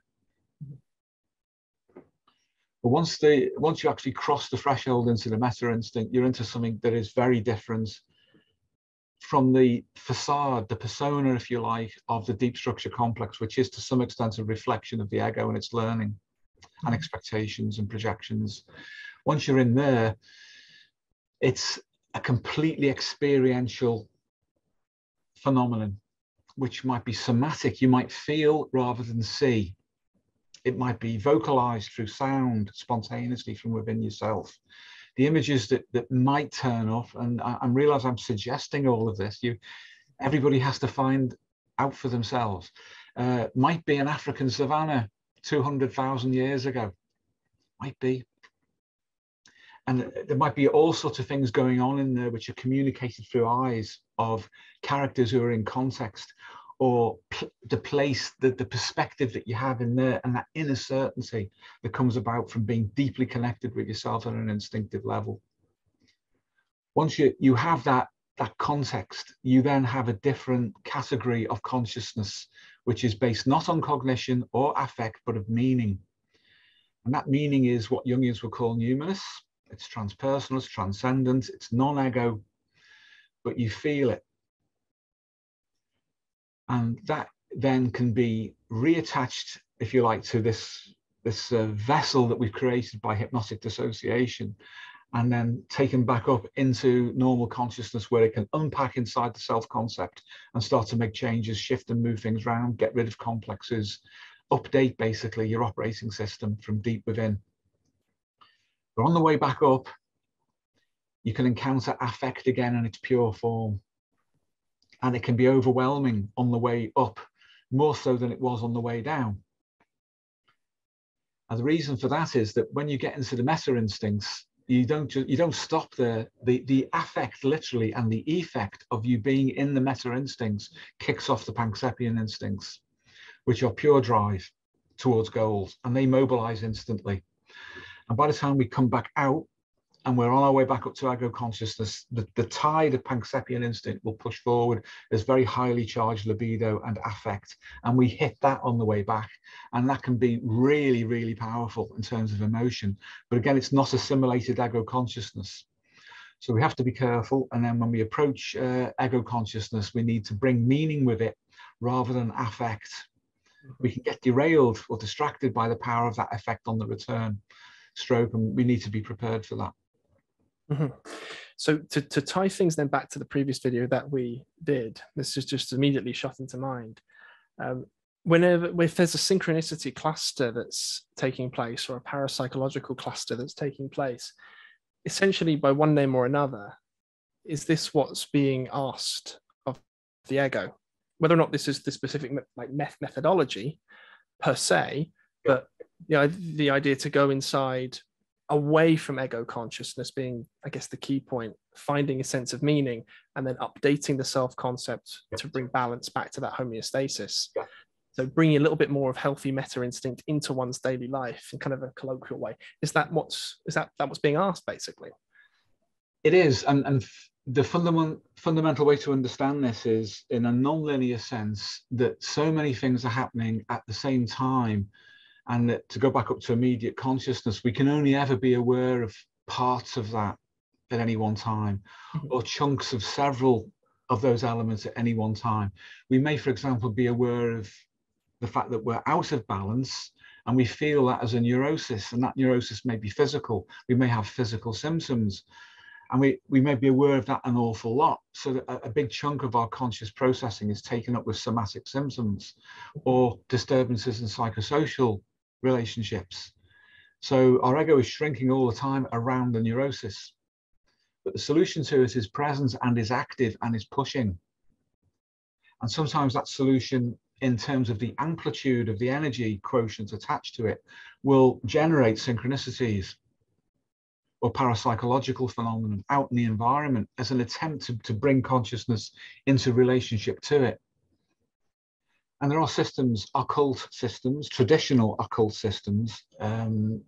But once you actually cross the threshold into the meta instinct, you're into something that is very different from the facade, the persona, if you like, of the deep structure complex, which is to some extent a reflection of the ego and its learning and expectations and projections. Once you're in there, it's a completely experiential phenomenon, which might be somatic. You might feel rather than see. It might be vocalized through sound, spontaneously from within yourself. The images that might turn up, and I realize I'm suggesting all of this, everybody has to find out for themselves. Might be an African savanna 200,000 years ago, might be. And there might be all sorts of things going on in there which are communicated through eyes of characters who are in context, or the place, the perspective that you have in there, and that inner certainty that comes about from being deeply connected with yourself at an instinctive level. Once you have that context, you then have a different category of consciousness, which is based not on cognition or affect, but of meaning. And that meaning is what Jungians would call numinous. It's transpersonal, it's transcendent, it's non-ego, but you feel it. And that then can be reattached, if you like, to this vessel that we've created by hypnotic dissociation, and then taken back up into normal consciousness, where it can unpack inside the self-concept and start to make changes, shift and move things around, get rid of complexes, update basically your operating system from deep within. But on the way back up, you can encounter affect again in its pure form. And it can be overwhelming on the way up, more so than it was on the way down. And the reason for that is that when you get into the meta instincts, you don't stop there. The affect literally, and the effect of you being in the meta instincts kicks off the Pancepian instincts, which are pure drive towards goals, and they mobilize instantly. And by the time we come back out, and we're on our way back up to ego consciousness, the tide of Pancepian instinct will push forward as very highly charged libido and affect. And we hit that on the way back. And that can be really, really powerful in terms of emotion. But again, it's not assimilated ego consciousness. So we have to be careful. And then when we approach ego consciousness, we need to bring meaning with it rather than affect. We can get derailed or distracted by the power of that effect on the return stroke, and we need to be prepared for that. Mm-hmm. So to tie things then back to the previous video that we did, this is just immediately shot into mind. If there's a synchronicity cluster that's taking place, or a parapsychological cluster that's taking place, essentially by one name or another, is this what's being asked of the ego? Whether or not this is the specific methodology per se, but the idea to go inside, away from ego consciousness being, I guess, the key point, finding a sense of meaning, and then updating the self-concept to bring balance back to that homeostasis. Yeah. So bringing a little bit more of healthy meta instinct into one's daily life in kind of a colloquial way. Is that what's being asked, basically? It is, and the fundamental way to understand this is in a non-linear sense, that so many things are happening at the same time. And that to go back up to immediate consciousness, we can only ever be aware of parts of that at any one time, or chunks of several of those elements at any one time. We may, for example, be aware of the fact that we're out of balance, and we feel that as a neurosis, and that neurosis may be physical. We may have physical symptoms, and we may be aware of that an awful lot. So that a big chunk of our conscious processing is taken up with somatic symptoms or disturbances in psychosocial relationships. So our ego is shrinking all the time around the neurosis, but the solution to it is present and is active and is pushing. And sometimes that solution, in terms of the amplitude of the energy quotient attached to it, will generate synchronicities or parapsychological phenomenon out in the environment as an attempt to bring consciousness into relationship to it. And there are systems, occult systems, traditional occult systems, and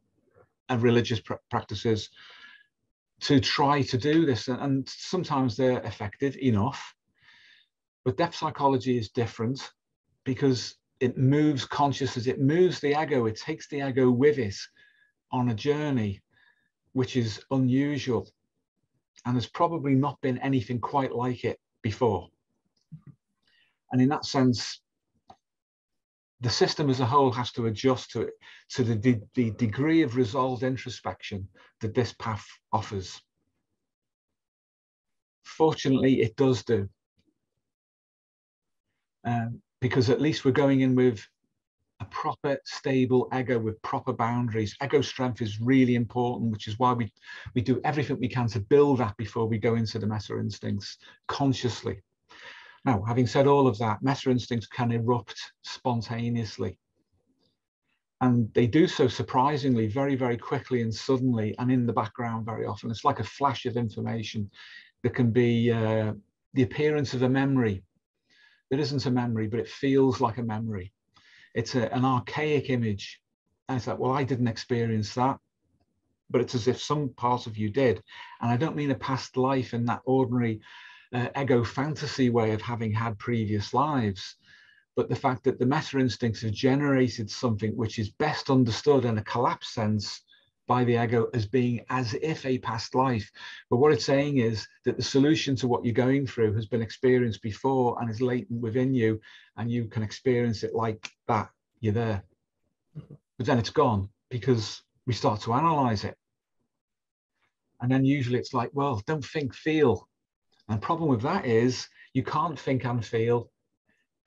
religious practices to try to do this. And sometimes they're effective enough. But depth psychology is different because it moves consciousness, it moves the ego, it takes the ego with it on a journey which is unusual, and there's probably not been anything quite like it before. And in that sense, the system as a whole has to adjust to it, to the degree of resolved introspection that this path offers. Fortunately, it does do. Because at least we're going in with a proper, stable ego with proper boundaries. Ego strength is really important, which is why we do everything we can to build that before we go into the meta instincts consciously. Now, having said all of that, meta instincts can erupt spontaneously. And they do so surprisingly, very, very quickly and suddenly, and in the background very often. It's like a flash of information. There can be the appearance of a memory. There isn't a memory, but it feels like a memory. It's an archaic image. And it's like, well, I didn't experience that, but it's as if some part of you did. And I don't mean a past life in that ordinary ego fantasy way of having had previous lives, but the fact that the meta instincts have generated something which is best understood in a collapsed sense by the ego as being as if a past life. But what it's saying is that the solution to what you're going through has been experienced before and is latent within you, and you can experience it like that. You're there. But then it's gone because we start to analyze it. And then usually it's like, well, don't think, feel. And the problem with that is you can't think and feel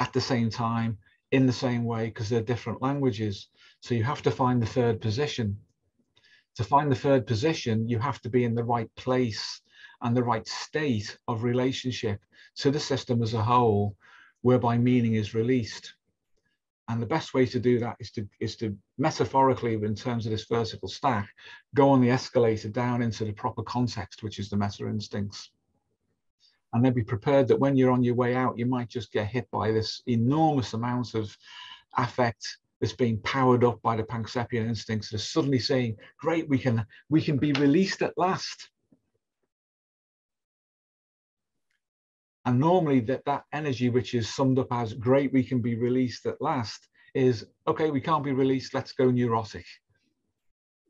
at the same time in the same way because they're different languages. So you have to find the third position. To find the third position, you have to be in the right place and the right state of relationship to the system as a whole, whereby meaning is released. And the best way to do that is to metaphorically, in terms of this vertical stack, go on the escalator down into the proper context, which is the meta instincts. And then be prepared that when you're on your way out, you might just get hit by this enormous amount of affect that's being powered up by the Pancepian instincts that are suddenly saying, great, we can be released at last. And normally that energy, which is summed up as great, we can be released at last, is, okay, we can't be released, let's go neurotic.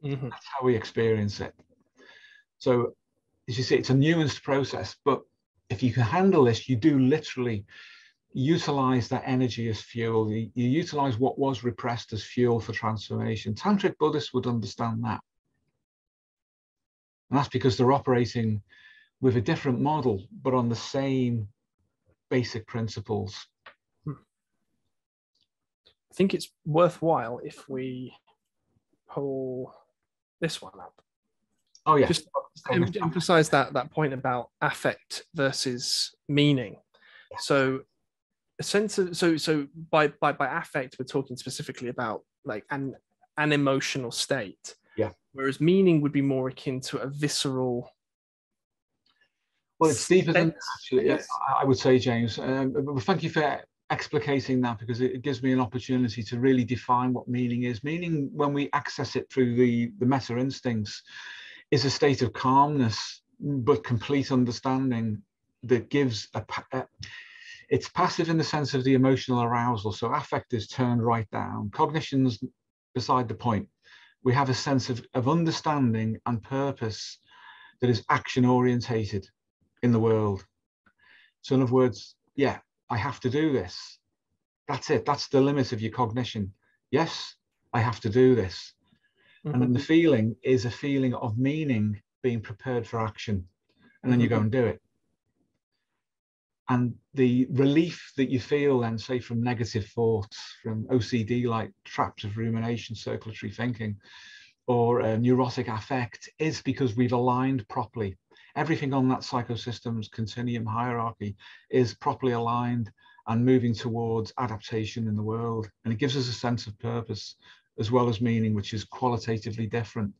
Mm-hmm. That's how we experience it. So as you see, it's a nuanced process, but if you can handle this, you do literally utilize that energy as fuel. You utilize what was repressed as fuel for transformation. Tantric Buddhists would understand that. And that's because they're operating with a different model, but on the same basic principles. I think it's worthwhile if we pull this one up. Oh yeah. Just emphasize that point about affect versus meaning. Yeah. So a sense of, so by affect, we're talking specifically about like an emotional state. Yeah. Whereas meaning would be more akin to a visceral. Well, it's deeper than actually. Yes. I would say, James. Thank you for explicating that, because it gives me an opportunity to really define what meaning is. Meaning, when we access it through the meta instincts, is a state of calmness, but complete understanding that gives it's passive in the sense of the emotional arousal. So affect is turned right down. Cognition's beside the point. We have a sense of understanding and purpose that is action orientated in the world. So in other words, yeah, I have to do this. That's it. That's the limit of your cognition. Yes, I have to do this. Mm-hmm. And then the feeling is a feeling of meaning being prepared for action. And then you go and do it. And the relief that you feel then, say, from negative thoughts, from OCD, like traps of rumination, circulatory thinking, or neurotic affect, is because we've aligned properly. Everything on that psychosystem's continuum hierarchy is properly aligned and moving towards adaptation in the world. And it gives us a sense of purpose as well as meaning, which is qualitatively different.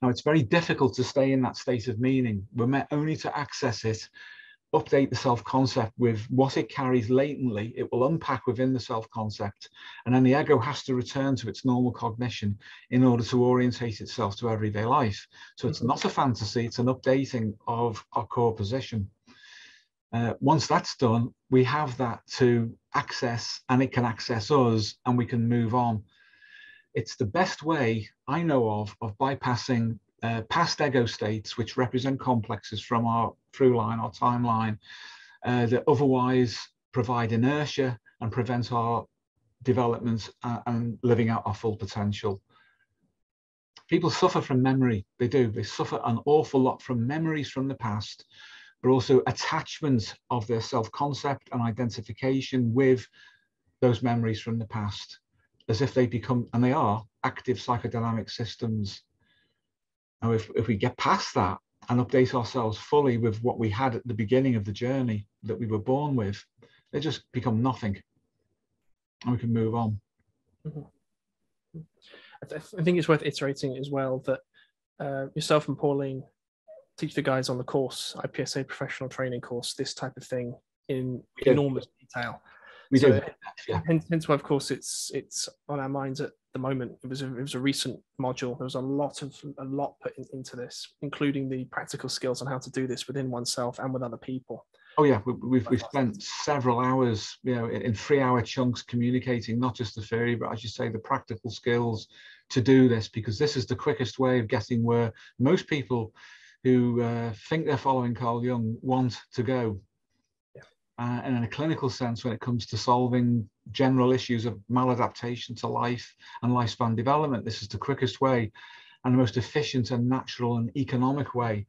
Now, it's very difficult to stay in that state of meaning. We're meant only to access it, update the self-concept with what it carries latently. It will unpack within the self-concept, and then the ego has to return to its normal cognition in order to orientate itself to everyday life. So it's not a fantasy, it's an updating of our core position. Once that's done, we have that to access, and it can access us, and we can move on. It's the best way I know of bypassing past ego states, which represent complexes from our through line, our timeline, that otherwise provide inertia and prevent our development and living out our full potential. People suffer from memory. They do. They suffer an awful lot from memories from the past, but also attachment of their self-concept and identification with those memories from the past, as if they become, and they are, active psychodynamic systems. Now, if we get past that and update ourselves fully with what we had at the beginning of the journey that we were born with, they just become nothing, and we can move on. Mm-hmm. I think it's worth iterating as well that yourself and Pauline teach the guys on the course, IPSA professional training course, this type of thing in enormous detail. We do. Yeah. Hence why, of course, it's on our minds at the moment. It was a recent module. There was a lot put into this, including the practical skills on how to do this within oneself and with other people. Oh yeah, we've spent several hours, in 3-hour chunks communicating not just the theory, but as you say, the practical skills to do this, because this is the quickest way of getting where most people who think they're following Carl Jung want to go. And in a clinical sense, when it comes to solving general issues of maladaptation to life and lifespan development, this is the quickest way and the most efficient and natural and economic way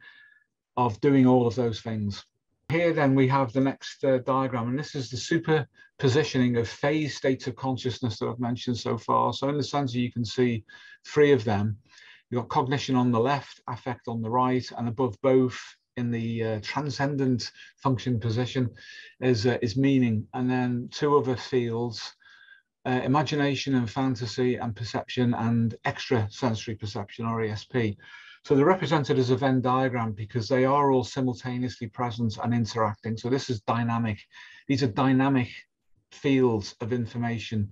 of doing all of those things. Here then we have the next diagram, and this is the superpositioning of phase states of consciousness that I've mentioned so far. So in the center you can see 3 of them. You've got cognition on the left, affect on the right, and above both in the transcendent function position is meaning. And then 2 other fields, imagination and fantasy, and perception and extrasensory perception, or ESP. So they're represented as a Venn diagram because they are all simultaneously present and interacting. So this is dynamic. These are dynamic fields of information.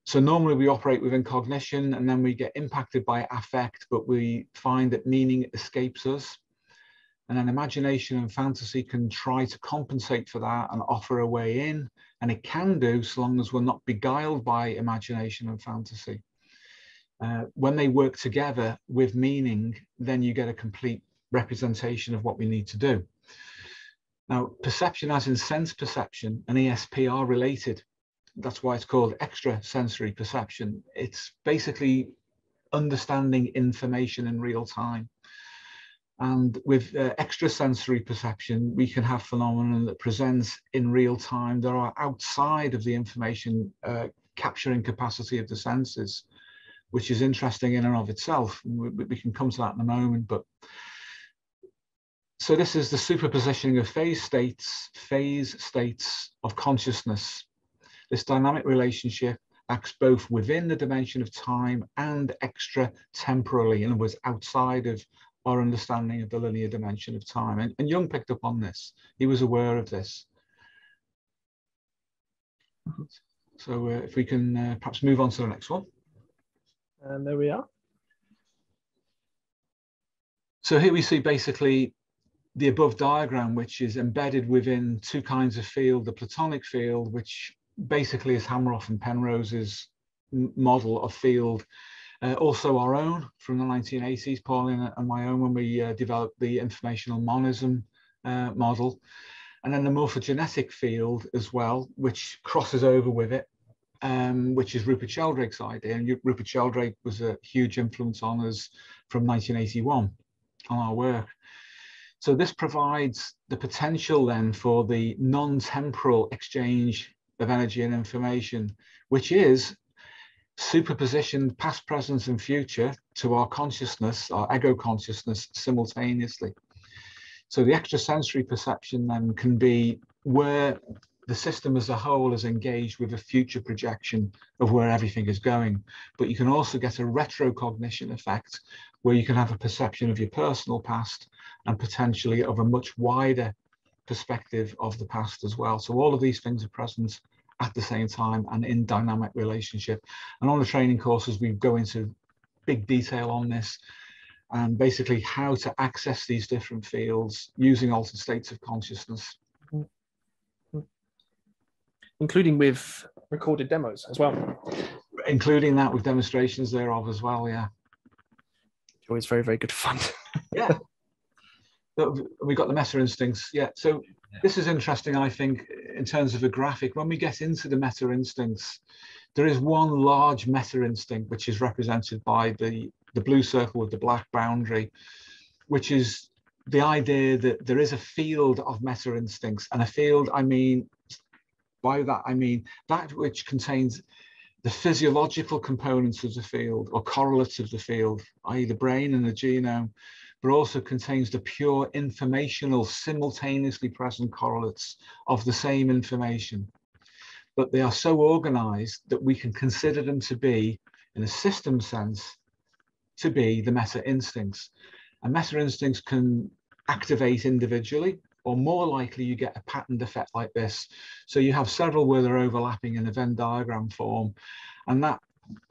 So normally we operate within cognition, and then we get impacted by affect, but we find that meaning escapes us. And then imagination and fantasy can try to compensate for that and offer a way in, and it can do so long as we're not beguiled by imagination and fantasy. When they work together with meaning, then you get a complete representation of what we need to do. Now, perception, as in sense perception, and ESP are related. That's why it's called extrasensory perception. It's basically understanding information in real time. And with extrasensory perception, we can have phenomenon that presents in real time that are outside of the information capturing capacity of the senses, which is interesting in and of itself. We can come to that in a moment. But so this is the superpositioning of phase states of consciousness. This dynamic relationship acts both within the dimension of time and extra-temporally, in other words, outside of our understanding of the linear dimension of time. And Jung picked up on this. He was aware of this. So if we can perhaps move on to the next one. And there we are. So here we see basically the above diagram, which is embedded within 2 kinds of field: the Platonic field, which basically is Hameroff and Penrose's model of field, also our own from the 1980s, Pauline and my own, when we developed the informational monism model, and then the morphogenetic field as well, which crosses over with it, which is Rupert Sheldrake's idea. And Rupert Sheldrake was a huge influence on us from 1981 on our work. So this provides the potential then for the non-temporal exchange of energy and information, which is superpositioned past, present, and future to our consciousness, our ego consciousness, simultaneously. So the extrasensory perception then can be where the system as a whole is engaged with a future projection of where everything is going. But you can also get a retrocognition effect where you can have a perception of your personal past and potentially of a much wider perspective of the past as well. So all of these things are present at the same time and in dynamic relationship. And on the training courses, we go into big detail on this and basically how to access these different fields using altered states of consciousness. Including with recorded demos as well. including that with demonstrations thereof as well. Yeah. Always very, very good fun. Yeah. We got the meta instincts. Yeah. So this is interesting, I think, in terms of a graphic. When we get into the meta instincts, there is one large meta instinct, which is represented by the blue circle with the black boundary, which is the idea that there is a field of meta instincts. And a field, I mean, by that, I mean that which contains the physiological components of the field or correlates of the field, i.e. the brain and the genome, but also contains the pure informational, simultaneously present correlates of the same information. But they are so organized that we can consider them to be, in a system sense, to be the meta instincts. And meta instincts can activate individually, or more likely you get a patterned effect like this. So you have several where they're overlapping in a Venn diagram form, and that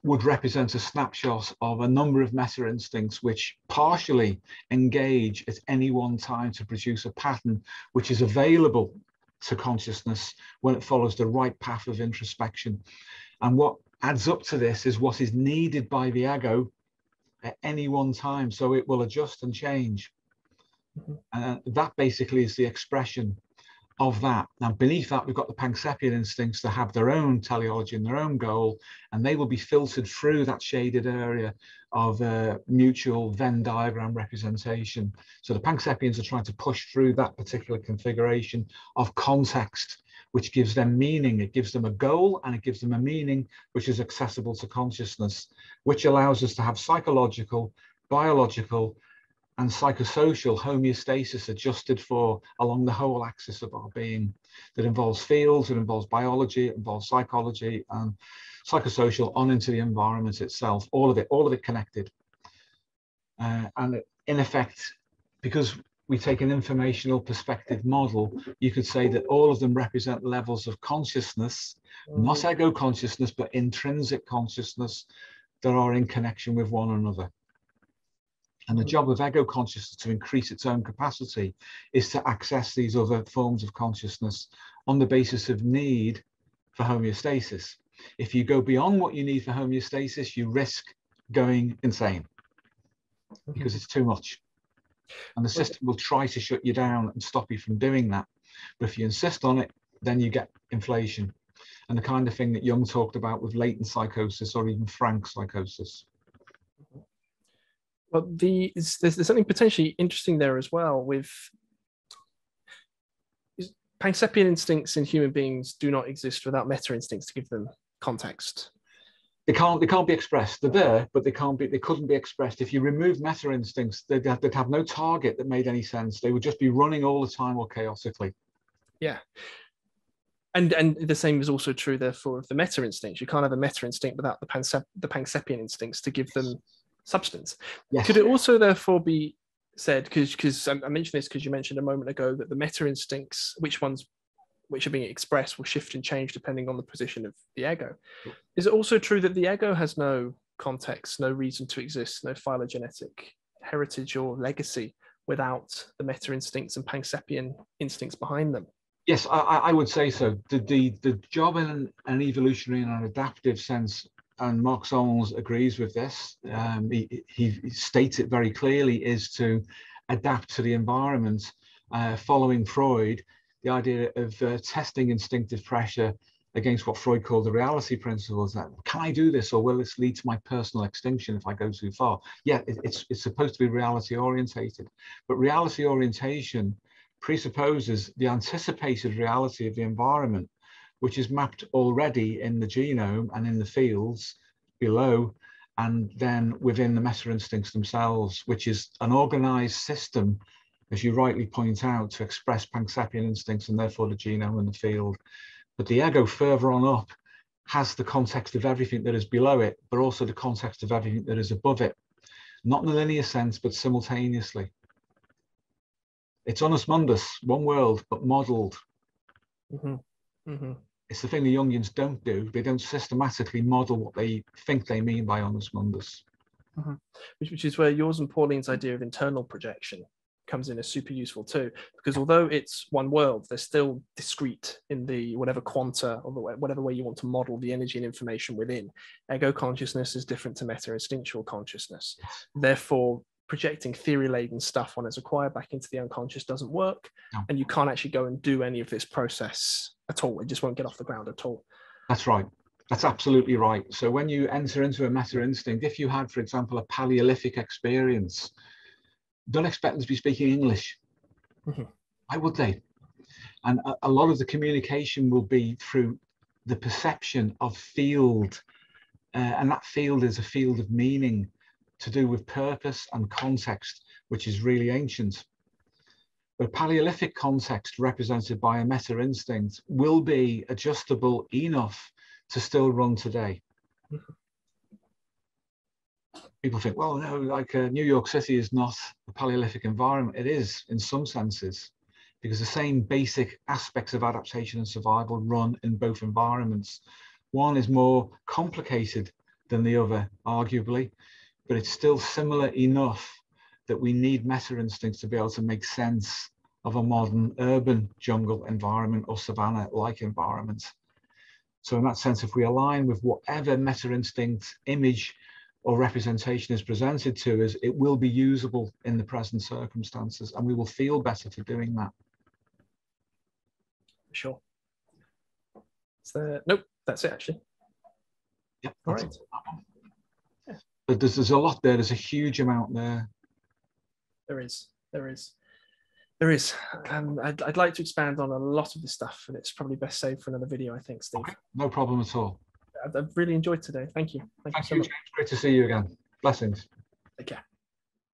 would represent a snapshot of a number of meta instincts which partially engage at any one time to produce a pattern which is available to consciousness when it follows the right path of introspection. And what adds up to this is what is needed by the ego at any one time, so it will adjust and change. And that basically is the expression of that. Now beneath that we've got the Pancepian instincts that have their own teleology and their own goal, and they will be filtered through that shaded area of mutual Venn diagram representation. So the Pancepians are trying to push through that particular configuration of context, which gives them meaning. It gives them a goal and it gives them a meaning which is accessible to consciousness, which allows us to have psychological, biological, and psychosocial homeostasis adjusted for along the whole axis of our being. That involves fields, it involves biology, it involves psychology and psychosocial on into the environment itself, all of it connected. And in effect, because we take an informational perspective model, you could say that all of them represent levels of consciousness, not ego consciousness, but intrinsic consciousness that are in connection with one another. And the job of ego consciousness to increase its own capacity is to access these other forms of consciousness on the basis of need for homeostasis. If you go beyond what you need for homeostasis, you risk going insane because it's too much. And the system will try to shut you down and stop you from doing that. But if you insist on it, then you get inflation. And the kind of thing that Jung talked about with latent psychosis or even frank psychosis. Well, there's something potentially interesting there as well with Pancepian instincts in human beings do not exist without meta instincts to give them context. They can't be expressed. They're there, but they couldn't be expressed. If you remove meta instincts, they'd have no target that made any sense. They would just be running all the time or chaotically. Yeah. And the same is also true, therefore, of the meta instincts. You can't have a meta instinct without the Pancepian instincts to give them substance. Yes. Could it also therefore be said, because I mentioned this because you mentioned a moment ago that the meta instincts, which are being expressed, will shift and change depending on the position of the ego. Is it also true that the ego has no context, no reason to exist, no phylogenetic heritage or legacy without the meta instincts and Pancepian instincts behind them? Yes, I would say so. The job in an evolutionary and an adaptive sense, and Mark Solms agrees with this, he states it very clearly, is to adapt to the environment. Following Freud, the idea of testing instinctive pressure against what Freud called the reality principles. That can I do this, or will this lead to my personal extinction if I go too far? Yeah, it's supposed to be reality orientated, but reality orientation presupposes the anticipated reality of the environment, which is mapped already in the genome and in the fields below, and then within the meta instincts themselves, which is an organized system, as you rightly point out, to express Pancepian instincts and therefore the genome and the field. But the ego further on up has the context of everything that is below it, but also the context of everything that is above it. Not in a linear sense, but simultaneously. It's unus mundus, one world, but modeled. It's the thing the Jungians don't do. They don't systematically model what they think they mean by unus mundus. Which is where yours and Pauline's idea of internal projection comes in as super useful too, because although it's one world, they're still discrete in the whatever quanta or whatever way you want to model the energy and information within. Ego consciousness is different to meta instinctual consciousness. Therefore, projecting theory-laden stuff when it's acquired back into the unconscious doesn't work, and you can't actually go and do any of this process at all. It just won't get off the ground at all. That's right. That's absolutely right. So when you enter into a meta instinct, if you had, for example, a Paleolithic experience, don't expect them to be speaking English. Why would they? And a lot of the communication will be through the perception of field, and that field is a field of meaning to do with purpose and context, which is really ancient. But Paleolithic context represented by a meta instinct will be adjustable enough to still run today. People think, well, no, like New York City is not a Paleolithic environment. It is in some senses, because the same basic aspects of adaptation and survival run in both environments. One is more complicated than the other, arguably, but it's still similar enough that we need meta instincts to be able to make sense of a modern urban jungle environment or savanna-like environment. So in that sense, if we align with whatever meta instinct image or representation is presented to us, it will be usable in the present circumstances, and we will feel better for doing that. Sure. So, nope, that's it actually. Yep. All right. Yeah. But there's a lot there. There's a huge amount there. There is. I'd like to expand on a lot of this stuff, and it's probably best saved for another video, I think, Steve. Okay. No problem at all. I've really enjoyed today. Thank you. Thank you so much. James. Great to see you again. Blessings. Take care.